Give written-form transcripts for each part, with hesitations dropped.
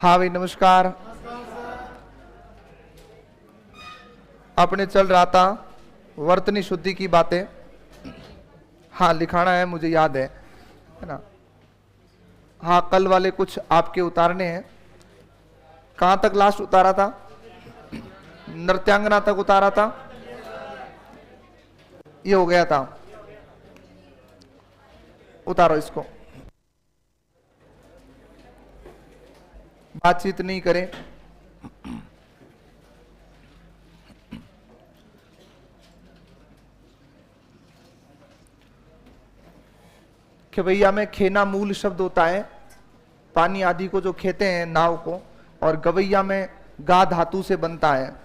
हाँ भाई नमस्कार। अपने चल रहा था वर्तनी शुद्धि की बातें। हाँ लिखाना है, मुझे याद है ना। हाँ कल वाले कुछ आपके उतारने हैं। कहाँ तक लास्ट उतारा था? नृत्यांगना तक उतारा था। ये हो गया था। उतारो इसको। बातचीत नहीं करें। खेवैया में खेना मूल शब्द होता है, पानी आदि को जो खेते हैं नाव को, और गवैया में गा धातु से बनता है।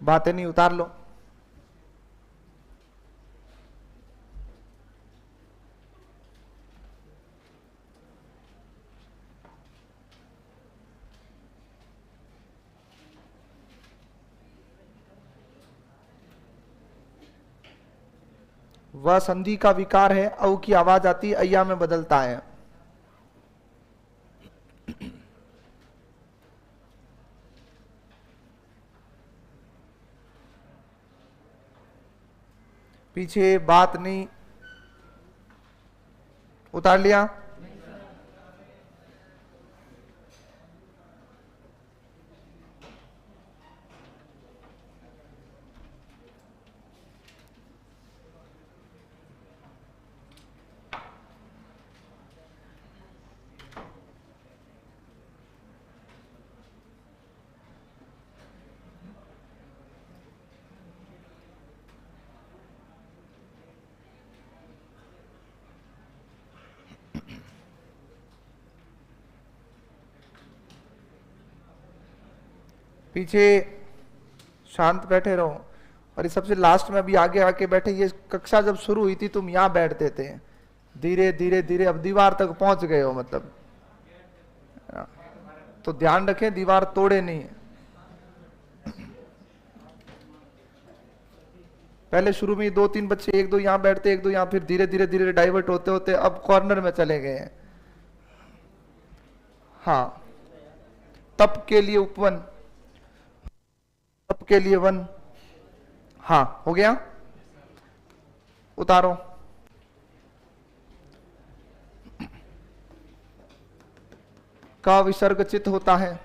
बातें नहीं, उतार लो। वह संधि का विकार है, औ की आवाज आती अय्या में बदलता है। पीछे बात नहीं, उतार लिया। पीछे शांत बैठे रहो। और ये सबसे लास्ट में अभी आगे आके बैठे। ये कक्षा जब शुरू हुई थी तुम यहां बैठते थे, धीरे धीरे धीरे अब दीवार तक पहुंच गए हो, मतलब तो ध्यान रखें दीवार तोड़े नहीं। पहले शुरू में दो तीन बच्चे, एक दो यहां बैठते एक दो यहां, फिर धीरे धीरे धीरे डाइवर्ट होते होते अब कॉर्नर में चले गए हैं। हाँ, तप के लिए उपवन, तप के लिए वन। हाँ हो गया, उतारो। का विसर्ग चित होता है।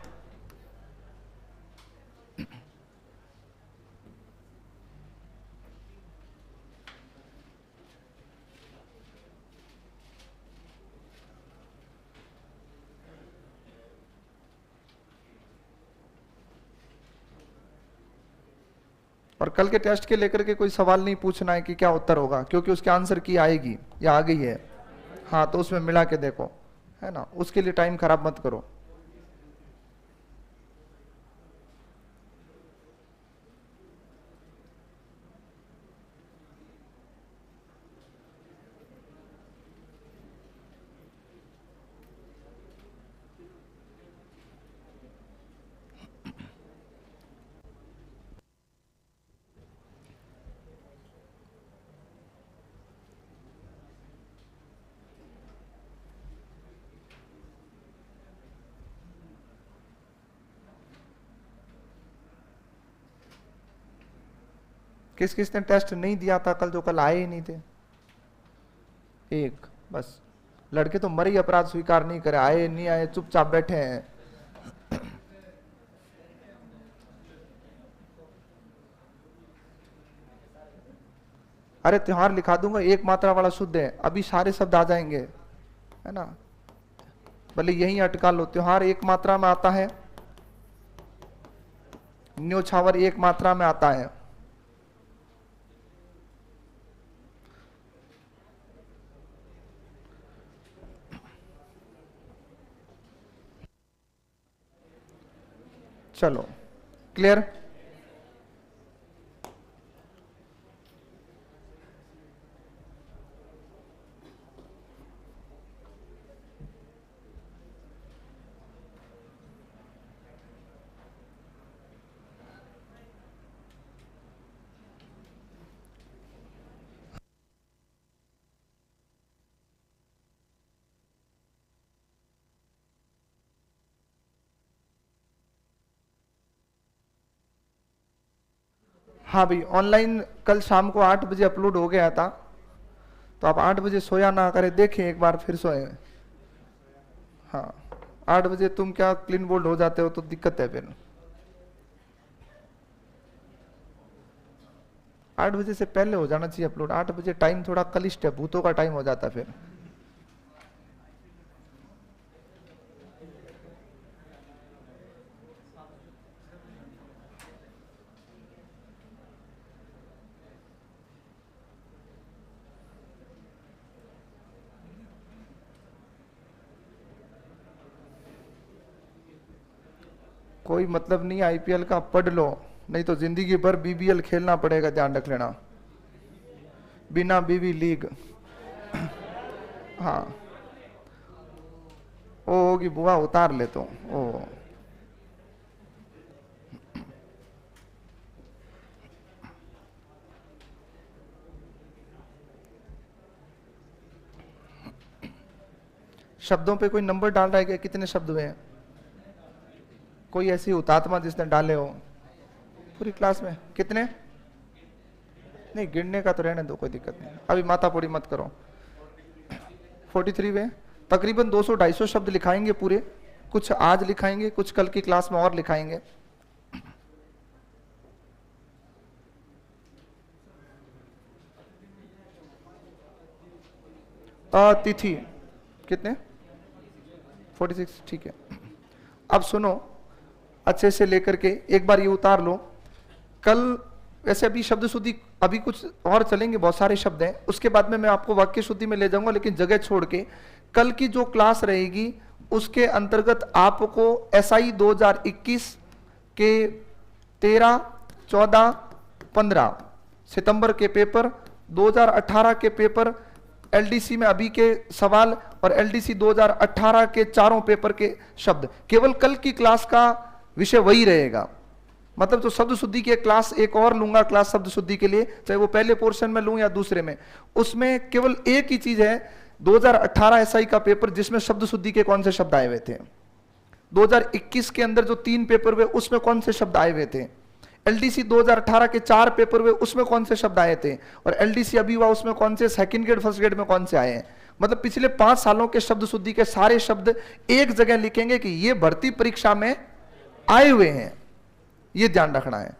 और कल के टेस्ट के लेकर के कोई सवाल नहीं पूछना है कि क्या उत्तर होगा, क्योंकि उसके आंसर की आएगी या आ गई है। हाँ तो उसमें मिला के देखो, है ना, उसके लिए टाइम खराब मत करो। किस किसने टेस्ट नहीं दिया था कल, जो कल आए ही नहीं थे? एक बस। लड़के तो मरे ही अपराध स्वीकार नहीं करे, आए नहीं आए चुपचाप बैठे हैं। अरे त्योहार लिखा दूंगा, एक मात्रा वाला शुद्ध है, अभी सारे शब्द आ जाएंगे, है ना। भले यही अटका लो, त्योहार एक मात्रा में आता है, न्योछावर एक मात्रा में आता है। चलो क्लियर। हाँ भाई, ऑनलाइन कल शाम को 8 बजे अपलोड हो गया था, तो आप 8 बजे सोया ना करें, देखें एक बार फिर सोए। हाँ 8 बजे तुम क्या क्लीन बोल्ड हो जाते हो तो दिक्कत है फिर। 8 बजे से पहले हो जाना चाहिए अपलोड। 8 बजे टाइम थोड़ा कलिष्ठ है, भूतों का टाइम हो जाता है फिर। कोई मतलब नहीं आईपीएल का, पढ़ लो, नहीं तो जिंदगी भर बीबीएल खेलना पड़ेगा, ध्यान रख लेना, बिना बीबी लीग। हाँ ओ होगी बुआ, उतार ले तो ओ। शब्दों पे कोई नंबर डाल रहा है क्या, कितने शब्द हुए हैं? कोई ऐसी हुतात्मा जिसने डाले हो पूरी क्लास में? कितने? नहीं गिनने का तो रहने दो, कोई दिक्कत नहीं, अभी मातापुरी मत करो। 43 में तकरीबन 200-250 शब्द लिखाएंगे पूरे, कुछ आज लिखाएंगे, कुछ कल की क्लास में और लिखाएंगे। तिथि कितने? 46, ठीक है। अब सुनो अच्छे से लेकर के एक बार ये उतार लो। कल वैसे अभी शब्द शुद्धि अभी कुछ और चलेंगे, बहुत सारे शब्द हैं, उसके बाद में मैं आपको वाक्य शुद्धि में ले जाऊंगा, लेकिन जगह छोड़ के कल की जो क्लास रहेगी उसके अंतर्गत आपको एसआई 2021 के 13, 14, 15 सितंबर के पेपर, 2018 के पेपर, एलडीसी में अभी के सवाल और एलडीसी 2018 के चारों पेपर के शब्द, केवल कल की क्लास का विषय वही रहेगा। मतलब तो शब्द शुद्धि की क्लास एक और लूंगा, क्लास शब्द शुद्धि के लिए, चाहे वो पहले पोर्शन में लूं या दूसरे में, उसमें केवल एक ही चीज है, 2018 एसआई का पेपर जिसमें शब्द शुद्धि के कौन से शब्द आए हुए थे, 2021 के अंदर जो 3 पेपर हुए उसमें कौन से शब्द आए हुए थे, एलडीसी 2018 के 4 पेपर हुए उसमें कौन से शब्द आए थे, और एलडीसी अभी हुआ उसमें कौन से सेकंड ग्रेड फर्स्ट ग्रेड में कौन से आए हैं। मतलब पिछले 5 सालों के शब्द शुद्धि के सारे शब्द एक जगह लिखेंगे कि ये भर्ती परीक्षा में आए हुए हैं, ये ध्यान रखना है,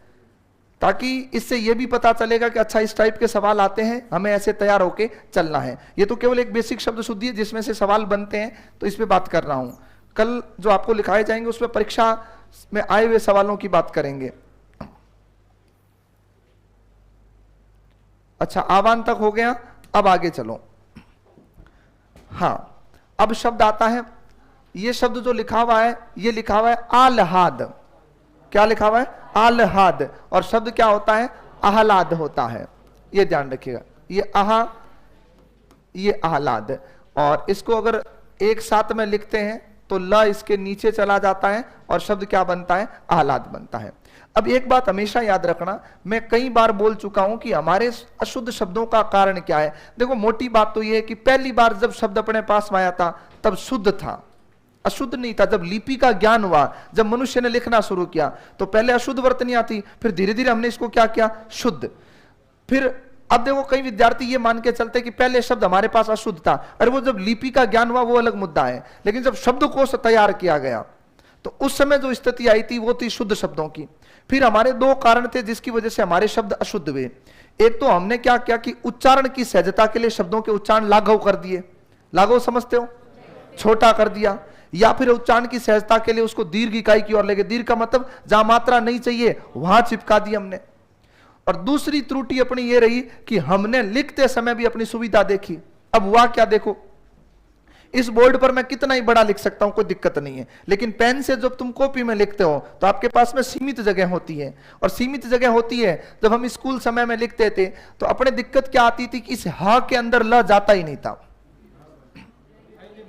ताकि इससे यह भी पता चलेगा कि अच्छा इस टाइप के सवाल आते हैं, हमें ऐसे तैयार होके चलना है। ये तो केवल एक बेसिक शब्द शुद्धि है जिसमें से सवाल बनते हैं, तो इस पे बात कर रहा हूं। कल जो आपको लिखाए जाएंगे उसमें परीक्षा में आए हुए सवालों की बात करेंगे। अच्छा आह्वान तक हो गया, अब आगे चलो। हाँ अब शब्द आता है, ये शब्द जो लिखा हुआ है ये लिखा हुआ है आह्लाद। क्या लिखा हुआ है? आह्लाद। और शब्द क्या होता है? आह्लाद होता है, ये ध्यान रखिएगा। ये आह्लाद, और इसको अगर एक साथ में लिखते हैं तो ल इसके नीचे चला जाता है और शब्द क्या बनता है? आह्लाद बनता है। अब एक बात हमेशा याद रखना, मैं कई बार बोल चुका हूं कि हमारे अशुद्ध शब्दों का कारण क्या है। देखो मोटी बात तो यह है कि पहली बार जब शब्द अपने पास में आया था तब शुद्ध था, अशुद्ध नहीं था। जब लिपि का ज्ञान हुआ, जब मनुष्य ने लिखना शुरू किया, तो पहले अशुद्ध वर्तनियां थी, फिर धीरे धीरे हमने इसको क्या किया? शुद्ध। फिर अब देखो कई विद्यार्थी ये मान के चलते कि पहले शब्द हमारे पास अशुद्ध था, अरे वो जब लिपि का ज्ञान हुआ वो अलग मुद्दा है, लेकिन जब शब्दकोश तैयार किया गया तो उस समय जो स्थिति आई थी वो थी शुद्ध शब्दों की। फिर हमारे 2 कारण थे जिसकी वजह से हमारे शब्द अशुद्ध हुए। एक तो हमने क्या किया कि उच्चारण की सहजता के लिए शब्दों के उच्चारण लाघव कर दिए। लाघव समझते हो? छोटा कर दिया। या फिर उच्चारण की सहजता के लिए उसको दीर्घ इकाई की ओर ले गए। दीर्घ का मतलब जहां मात्रा नहीं चाहिए वहां चिपका दी हमने। और दूसरी त्रुटि अपनी ये रही कि हमने लिखते समय भी अपनी सुविधा देखी। अब हुआ क्या देखो, इस बोर्ड पर मैं कितना ही बड़ा लिख सकता हूं, कोई दिक्कत नहीं है, लेकिन पेन से जब तुम कॉपी में लिखते हो तो आपके पास में सीमित जगह होती है, और सीमित जगह होती है। जब हम स्कूल समय में लिखते थे तो अपने दिक्कत क्या आती थी कि इस हा के अंदर ल जाता ही नहीं था,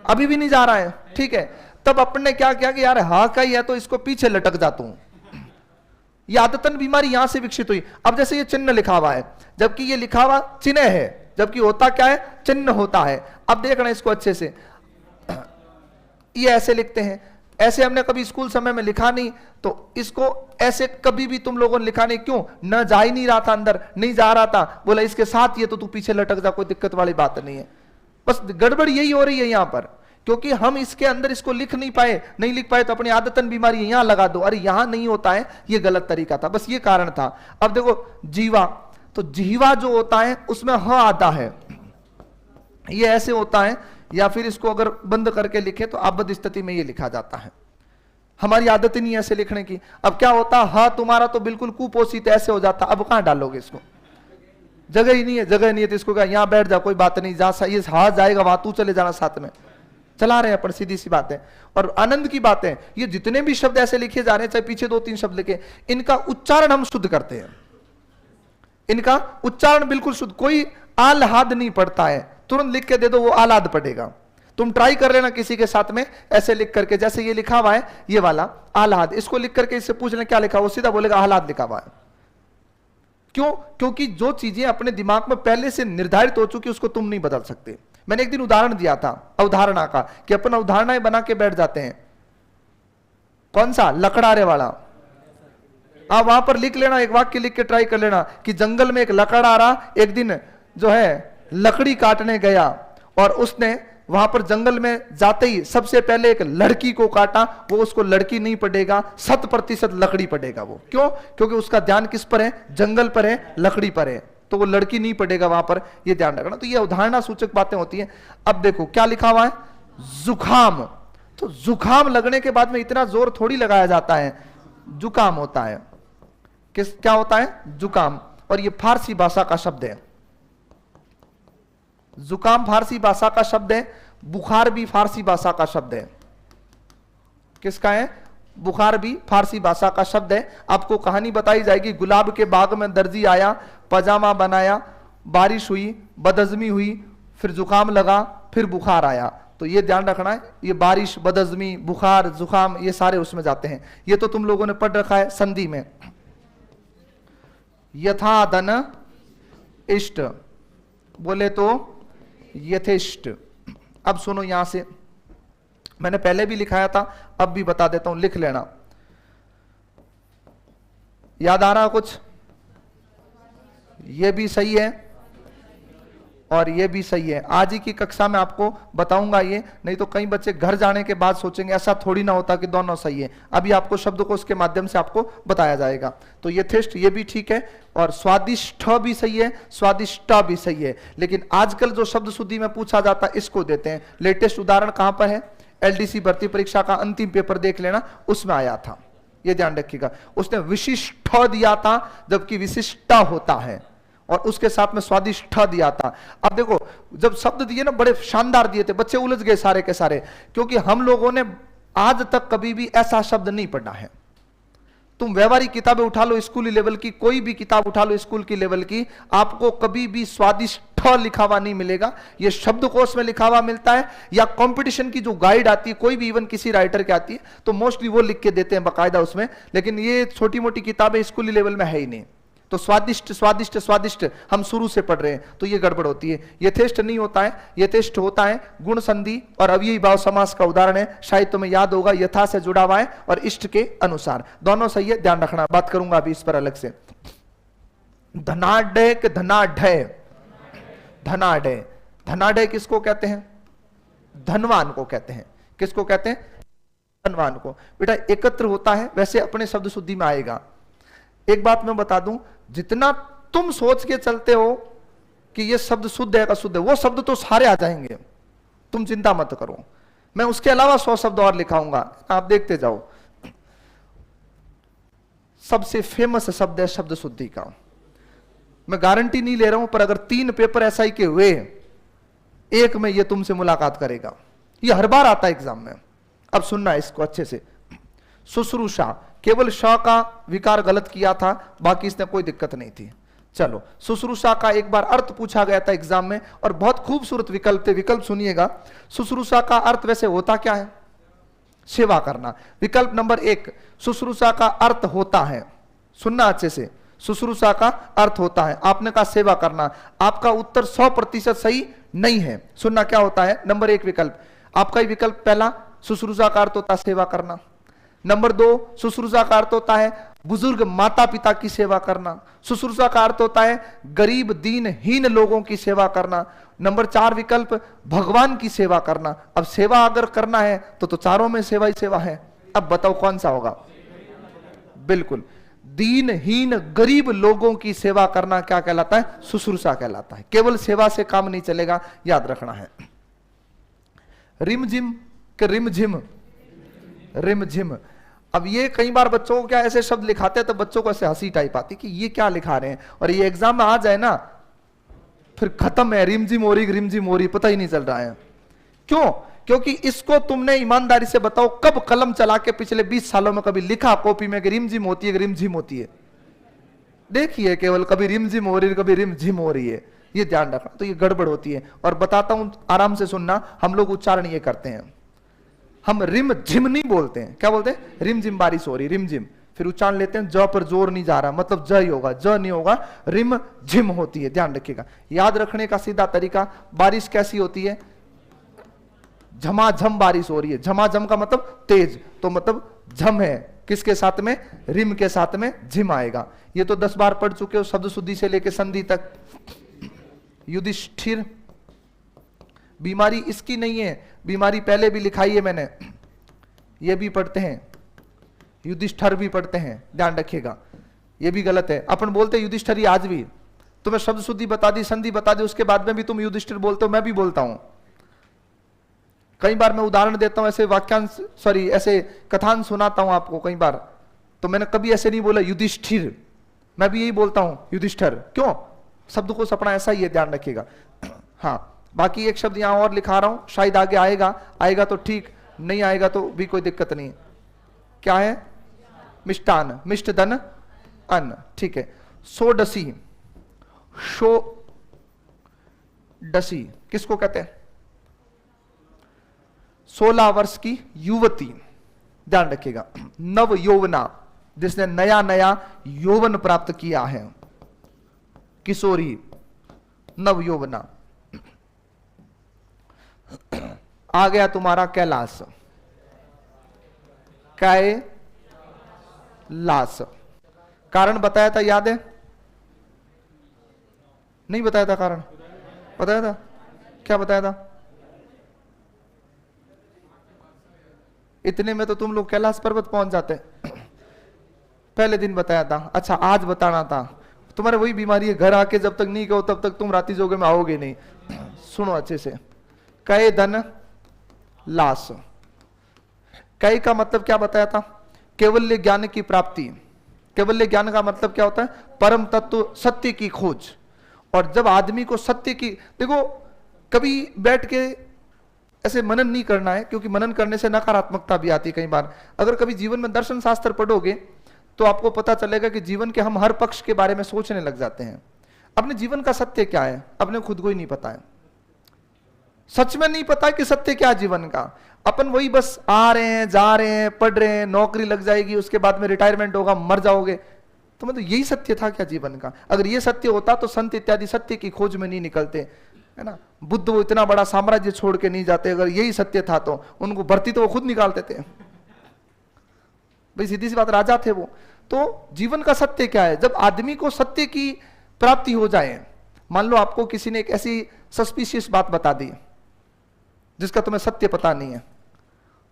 अभी भी नहीं जा रहा है, ठीक है। तब अपने क्या किया कि यार हा का ही है तो इसको पीछे लटक जाता हूं, ये आदतन बीमारी यहां से विकसित हुई। अब जैसे ये चिन्ह लिखा हुआ है, जबकि ये लिखा हुआ चिन्ह है, जबकि होता क्या है, चिन्ह होता है। अब देखना इसको अच्छे से, ये ऐसे लिखते हैं, ऐसे हमने कभी स्कूल समय में लिखा नहीं, तो इसको ऐसे कभी भी तुम लोगों ने लिखा नहीं, क्यों? न जा ही नहीं रहा था, अंदर नहीं जा रहा था, बोला इसके साथ ये तो तू पीछे लटक जा, कोई दिक्कत वाली बात नहीं है। बस गड़बड़ यही हो रही है यहां पर, क्योंकि हम इसके अंदर इसको लिख नहीं पाए, नहीं लिख पाए तो अपनी आदतन बीमारी यहां लगा दो, अरे यहां नहीं होता है, ये गलत तरीका था, बस ये कारण था। अब देखो जीवा, तो जीवा जो होता है उसमें ह आता है, ये ऐसे होता है, या फिर इसको अगर बंद करके लिखे तो आबद्ध स्थिति में ये लिखा जाता है। हमारी आदत ही नहीं है ऐसे लिखने की। अब क्या होता, ह तुम्हारा तो बिल्कुल कुपोषित ऐसे हो जाता, अब कहां डालोगे इसको, जगह ही नहीं है, जगह नहीं है तो इसको क्या यहां बैठ जा, कोई बात नहीं, जा ये हा जाएगा वहां, तू चले जाना साथ में, चला रहे हैं अपन, सीधी सी बात है। और आनंद की बात है, ये जितने भी शब्द ऐसे लिखे जा रहे हैं, चाहे पीछे 2-3 शब्द लिखे, इनका उच्चारण हम शुद्ध करते हैं, इनका उच्चारण बिल्कुल शुद्ध, कोई आह्लाद नहीं पड़ता है, तुरंत लिख के दे दो वो आह्लाद पड़ेगा। तुम ट्राई कर लेना किसी के साथ में ऐसे लिख करके, जैसे ये लिखा हुआ है ये वाला आह्लाद, इसको लिख करके इससे पूछ लें क्या लिखा, वो सीधा बोलेगा आह्लाद लिखा हुआ है। क्यों? क्योंकि जो चीजें अपने दिमाग में पहले से निर्धारित हो चुकी उसको तुम नहीं बदल सकते। मैंने एक दिन उदाहरण दिया था अवधारणा का, कि अपन अवधारणाएं बना के बैठ जाते हैं, कौन सा, लकड़ारे वाला। आप वहां पर लिख लेना, एक वाक्य लिख के ट्राई कर लेना कि जंगल में एक लकड़ारा एक दिन जो है लकड़ी काटने गया, और उसने वहां पर जंगल में जाते ही सबसे पहले एक लड़की को काटा, वो उसको लड़की नहीं पड़ेगा, 100% लकड़ी पड़ेगा वो। क्यों? क्योंकि उसका ध्यान किस पर है, जंगल पर है, लकड़ी पर है, तो वो लड़की नहीं पड़ेगा वहां पर, ये ध्यान रखना। तो ये अवधारणा सूचक बातें होती हैं। अब देखो क्या लिखा हुआ है, जुखाम, तो जुखाम लगने के बाद में इतना जोर थोड़ी लगाया जाता है, जुकाम होता है, किस क्या होता है, जुकाम। और ये फारसी भाषा का शब्द है, जुकाम फारसी भाषा का शब्द है, बुखार भी फारसी भाषा का शब्द है। किसका है, बुखार भी फारसी भाषा का शब्द है। आपको कहानी बताई जाएगी, गुलाब के बाग में दर्जी आया, पजामा बनाया, बारिश हुई, बदहजमी हुई, फिर जुकाम लगा, फिर बुखार आया। तो ये ध्यान रखना है, ये बारिश, बदहजमी, बुखार, जुकाम, ये सारे उसमें जाते हैं। ये तो तुम लोगों ने पढ़ रखा है संधि में, यथा धन इष्ट, बोले तो यथेष्ट। अब सुनो यहां से, मैंने पहले भी लिखाया था, अब भी बता देता हूं, लिख लेना। याद आ रहा कुछ? ये भी सही है और ये भी सही है। आज ही की कक्षा में आपको बताऊंगा ये, नहीं तो कई बच्चे घर जाने के बाद सोचेंगे ऐसा थोड़ी ना होता कि दोनों सही है। अभी आपको शब्द को उसके माध्यम से आपको बताया जाएगा। तो यथेष्ट ये भी ठीक है, और स्वादिष्ट भी सही है, स्वादिष्ट भी सही है। लेकिन आजकल जो शब्द शुद्धि में पूछा जाता है इसको देते हैं। लेटेस्ट उदाहरण कहां पर है, एलडीसी भर्ती परीक्षा का अंतिम पेपर देख लेना, उसमें आया था, ये ध्यान रखिएगा। उसने विशिष्ट दिया था, जबकि विशिष्टा होता है, और उसके साथ में स्वादिष्ट दिया था। अब देखो जब शब्द दिए ना बड़े शानदार दिए थे, बच्चे उलझ गए सारे के सारे, क्योंकि हम लोगों ने आज तक कभी भी ऐसा शब्द नहीं पढ़ा है। तुम व्यवहारिक किताबें उठा लो, स्कूली लेवल की कोई भी किताब उठा लो स्कूल की लेवल की, आपको कभी भी स्वादिष्ट लिखा हुआ नहीं मिलेगा। ये शब्दकोश में लिखा हुआ मिलता है, या कंपटीशन की जो गाइड आती है कोई भी, इवन किसी राइटर की आती है, तो मोस्टली वो लिख के देते हैं बाकायदा उसमें। लेकिन ये छोटी मोटी किताबें स्कूली लेवल में है ही नहीं। तो स्वादिष्ट स्वादिष्ट स्वादिष्ट हम शुरू से पढ़ रहे हैं, तो ये गड़बड़ होती है। यथेष्ट नहीं होता है, यथेष्ट होता है गुण संधि और अव्ययी भाव समास का उदाहरण है, शायद तुम्हें याद होगा, यथा से जुड़ा हुआ है और इष्ट के अनुसार, दोनों सही है, ध्यान रखना। बात करूंगा अभी इस पर अलग से। धनाढ्य के धनाढ्य, धनाढ्य, धनाढ्य किसको कहते हैं, धनवान को कहते हैं। किसको कहते हैं, धनवान को। बेटा एकत्र होता है, वैसे अपने शब्द शुद्धि में आएगा। एक बात मैं बता दूं, जितना तुम सोच के चलते हो कि ये शब्द शुद्ध है का शुद्ध है, वो शब्द तो सारे आ जाएंगे, तुम चिंता मत करो। मैं उसके अलावा 100 शब्द और लिखाऊंगा, आप देखते जाओ। सबसे फेमस शब्द है शब्द शुद्धि का। मैं गारंटी नहीं ले रहा हूं, पर अगर 3 पेपर एसआई के हुए, एक में ये तुमसे मुलाकात करेगा। ये हर बार आता है एग्जाम में। अब सुनना है इसको अच्छे से। शुश्रूषा, केवल श का विकार गलत किया था, बाकी इसने कोई दिक्कत नहीं थी। चलो, शुश्रूषा का एक बार अर्थ पूछा गया था एग्जाम में और बहुत खूबसूरत विकल्प थे, विकल्प सुनिएगा। शुश्रूषा का अर्थ वैसे होता क्या है? सेवा करना। विकल्प नंबर 1, शुश्रूषा का अर्थ होता है, सुनना अच्छे से, शुश्रूषा का अर्थ होता है, आपने कहा सेवा करना। आपका उत्तर 100% सही नहीं है। सुनना क्या होता है। नंबर 1 विकल्प, आपका ही विकल्प पहला, शुश्रूषा का अर्थ होता है सेवा करना। नंबर 2, शुश्रूषा का अर्थ होता है बुजुर्ग माता पिता की सेवा करना। शुश्रूषा का अर्थ होता है गरीब दीनहीन लोगों की सेवा करना। नंबर 4 विकल्प, भगवान की सेवा करना। अब सेवा अगर करना है तो चारों में सेवा ही सेवा है। अब बताओ कौन सा होगा? बिल्कुल, दीनहीन गरीब लोगों की सेवा करना क्या कहलाता है? शुश्रूषा कहलाता है। केवल सेवा से काम नहीं चलेगा, याद रखना है। रिमझिम के रिमझिम, रिमझिम। अब ये कई बार बच्चों को क्या ऐसे शब्द लिखाते हैं तो बच्चों को ऐसे हंसी टाइप आती कि ये क्या लिखा रहे हैं, और ये एग्जाम में आ जाए ना फिर खत्म है, रिमझिम हो रही रिमझिम हो रही, पता ही नहीं चल रहा है। क्यों? क्योंकि इसको तुमने ईमानदारी से बताओ कब कलम चला के पिछले 20 सालों में कभी लिखा कॉपी में कि रिमझिम होती है, रिमझिम होती है? देखिए, केवल कभी रिमझिम हो रही है, कभी रिमझिम हो रही है, ये ध्यान रखना। तो ये गड़बड़ होती है। और बताता हूं, आराम से सुनना, हम लोग उच्चारण ये करते हैं, हम रिम झिम नहीं बोलते हैं। क्या बोलते हैं? रिम झिम बारिश हो रही, रिम झिम। फिर उच्चारण लेते हैं, ज पर जोर नहीं जा रहा, मतलब ज ही होगा, ज नहीं होगा, रिम झिम होती है। ध्यान रखिएगा। याद रखने का सीधा तरीका, बारिश कैसी होती है? झमाझम बारिश हो रही है। झमाझम का मतलब तेज, तो मतलब झम है किसके साथ में? रिम के साथ में झिम आएगा। ये तो 10 बार पढ़ चुके हो, शब्द शुद्धि से लेकर संधि तक। युधिष्ठिर, बीमारी इसकी नहीं है, बीमारी पहले भी लिखाई है मैंने, ये भी पढ़ते हैं, युधिष्ठिर भी पढ़ते हैं, ध्यान रखिएगा। ये भी गलत है, अपन बोलते हैं युधिष्ठिर आज भी। तुम्हें शब्द शुद्धि बता दी, संधि बता दी, उसके बाद में भी तुम युधिष्ठिर बोलते हो, मैं भी बोलता हूं। कई बार मैं उदाहरण देता हूं, ऐसे वाक्यांश सॉरी ऐसे कथान सुनाता हूं आपको कई बार, तो मैंने कभी ऐसे नहीं बोला युधिष्ठिर, मैं भी यही बोलता हूं युधिष्ठिर। क्यों? शब्द को सपना ऐसा ही है, ध्यान रखिएगा। हाँ, बाकी एक शब्द यहां और लिखा रहा हूं, शायद आगे आएगा, आएगा तो ठीक, नहीं आएगा तो भी कोई दिक्कत नहीं। क्या है? मिष्टान, मिष्ट धन अन्न, ठीक है। सोडसी, शो डसी किसको कहते हैं? 16 वर्ष की युवती, ध्यान रखिएगा। नव यौवना, जिसने नया नया यौवन प्राप्त किया है, किशोरी, नव यौवना। आ गया तुम्हारा कैलाश, कैलाश। कारण बताया था, याद है? नहीं बताया था कारण? बताया था। क्या बताया था? इतने में तो तुम लोग कैलाश पर्वत पहुंच जाते। पहले दिन बताया था। अच्छा, आज बताना था। तुम्हारे वही बीमारी है, घर आके जब तक नहीं कहो तब तक तुम राती जोगे में आओगे नहीं। सुनो अच्छे से। कै धन लाश, कै का मतलब क्या बताया था? केवल्य ज्ञान की प्राप्ति। केवल्य ज्ञान का मतलब क्या होता है? परम तत्व सत्य की खोज। और जब आदमी को सत्य की, देखो कभी बैठ के ऐसे मनन नहीं करना है, क्योंकि मनन करने से नकारात्मकता भी आती है कई बार। अगर कभी जीवन में दर्शन शास्त्र पढ़ोगे तो आपको पता चलेगा कि जीवन के हम हर पक्ष के बारे में सोचने लग जाते हैं। अपने जीवन का सत्य क्या है अपने खुद को ही नहीं पता है। सच में नहीं पता कि सत्य क्या जीवन का। अपन वही बस आ रहे हैं, जा रहे हैं, पढ़ रहे हैं, नौकरी लग जाएगी, उसके बाद में रिटायरमेंट होगा, मर जाओगे। तो मतलब यही सत्य था क्या जीवन का? अगर ये सत्य होता तो संत इत्यादि सत्य की खोज में नहीं निकलते, है ना। बुद्ध वो इतना बड़ा साम्राज्य छोड़ के नहीं जाते। अगर यही सत्य था तो उनको भर्ती तो वो खुद निकालते थे भाई, सीधी सी बात, राजा थे वो। तो जीवन का सत्य क्या है? जब आदमी को सत्य की प्राप्ति हो जाए, मान लो आपको किसी ने एक ऐसी सस्पिशियस बात बता दी जिसका तुम्हें सत्य पता नहीं है,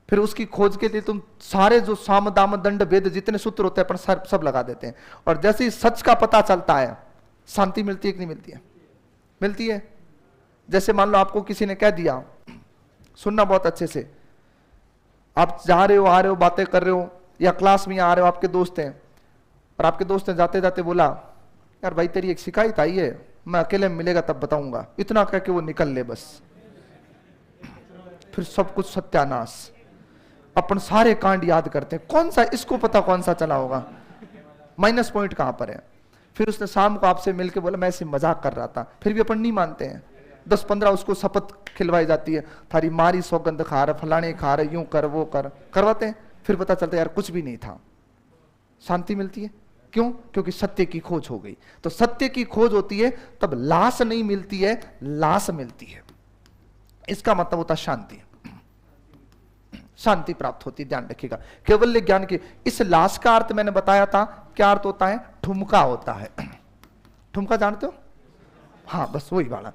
फिर उसकी खोज के लिए तुम सारे जो साम दाम दंड भेद जितने सूत्र होते हैं अपन सब लगा देते हैं। और जैसे ही सच का पता चलता है, शांति मिलती है कि नहीं मिलती है? मिलती है। जैसे मान लो आपको किसी ने कह दिया, सुनना बहुत अच्छे से, आप जा रहे हो, आ रहे हो, बातें कर रहे हो, या क्लास में आ रहे हो, आपके दोस्त हैं, और आपके दोस्त ने जाते जाते बोला, यार भाई तेरी एक शिकायत आई है, मैं अकेले में मिलेगा तब बताऊंगा। इतना कह के वो निकल ले बस। फिर सब कुछ सत्यानाश। अपन सारे कांड याद करते हैं, कौन सा इसको पता कौन सा चला होगा, माइनस पॉइंट कहां पर है। फिर उसने शाम को आपसे मिलके बोला मैं ऐसे मजाक कर रहा था, फिर भी अपन नहीं मानते हैं। 10-15 उसको शपथ खिलवाई जाती है, थारी मारी सौगंध खा रहा, फलाने खा रहे, यूं कर वो कर, करवाते हैं। फिर पता चलता है यार कुछ भी नहीं था। शांति मिलती है क्यों? क्योंकि सत्य की खोज हो गई। तो सत्य की खोज होती है तब लाश नहीं मिलती है, लाश मिलती है। इसका मतलब होता शांति, शांति प्राप्त होती है। ध्यान रखिएगा केवल्य ज्ञान की। इस लाश का अर्थ मैंने बताया था, क्या अर्थ होता है? ठुमका होता है। ठुमका जानते हो? हाँ बस वही वाला,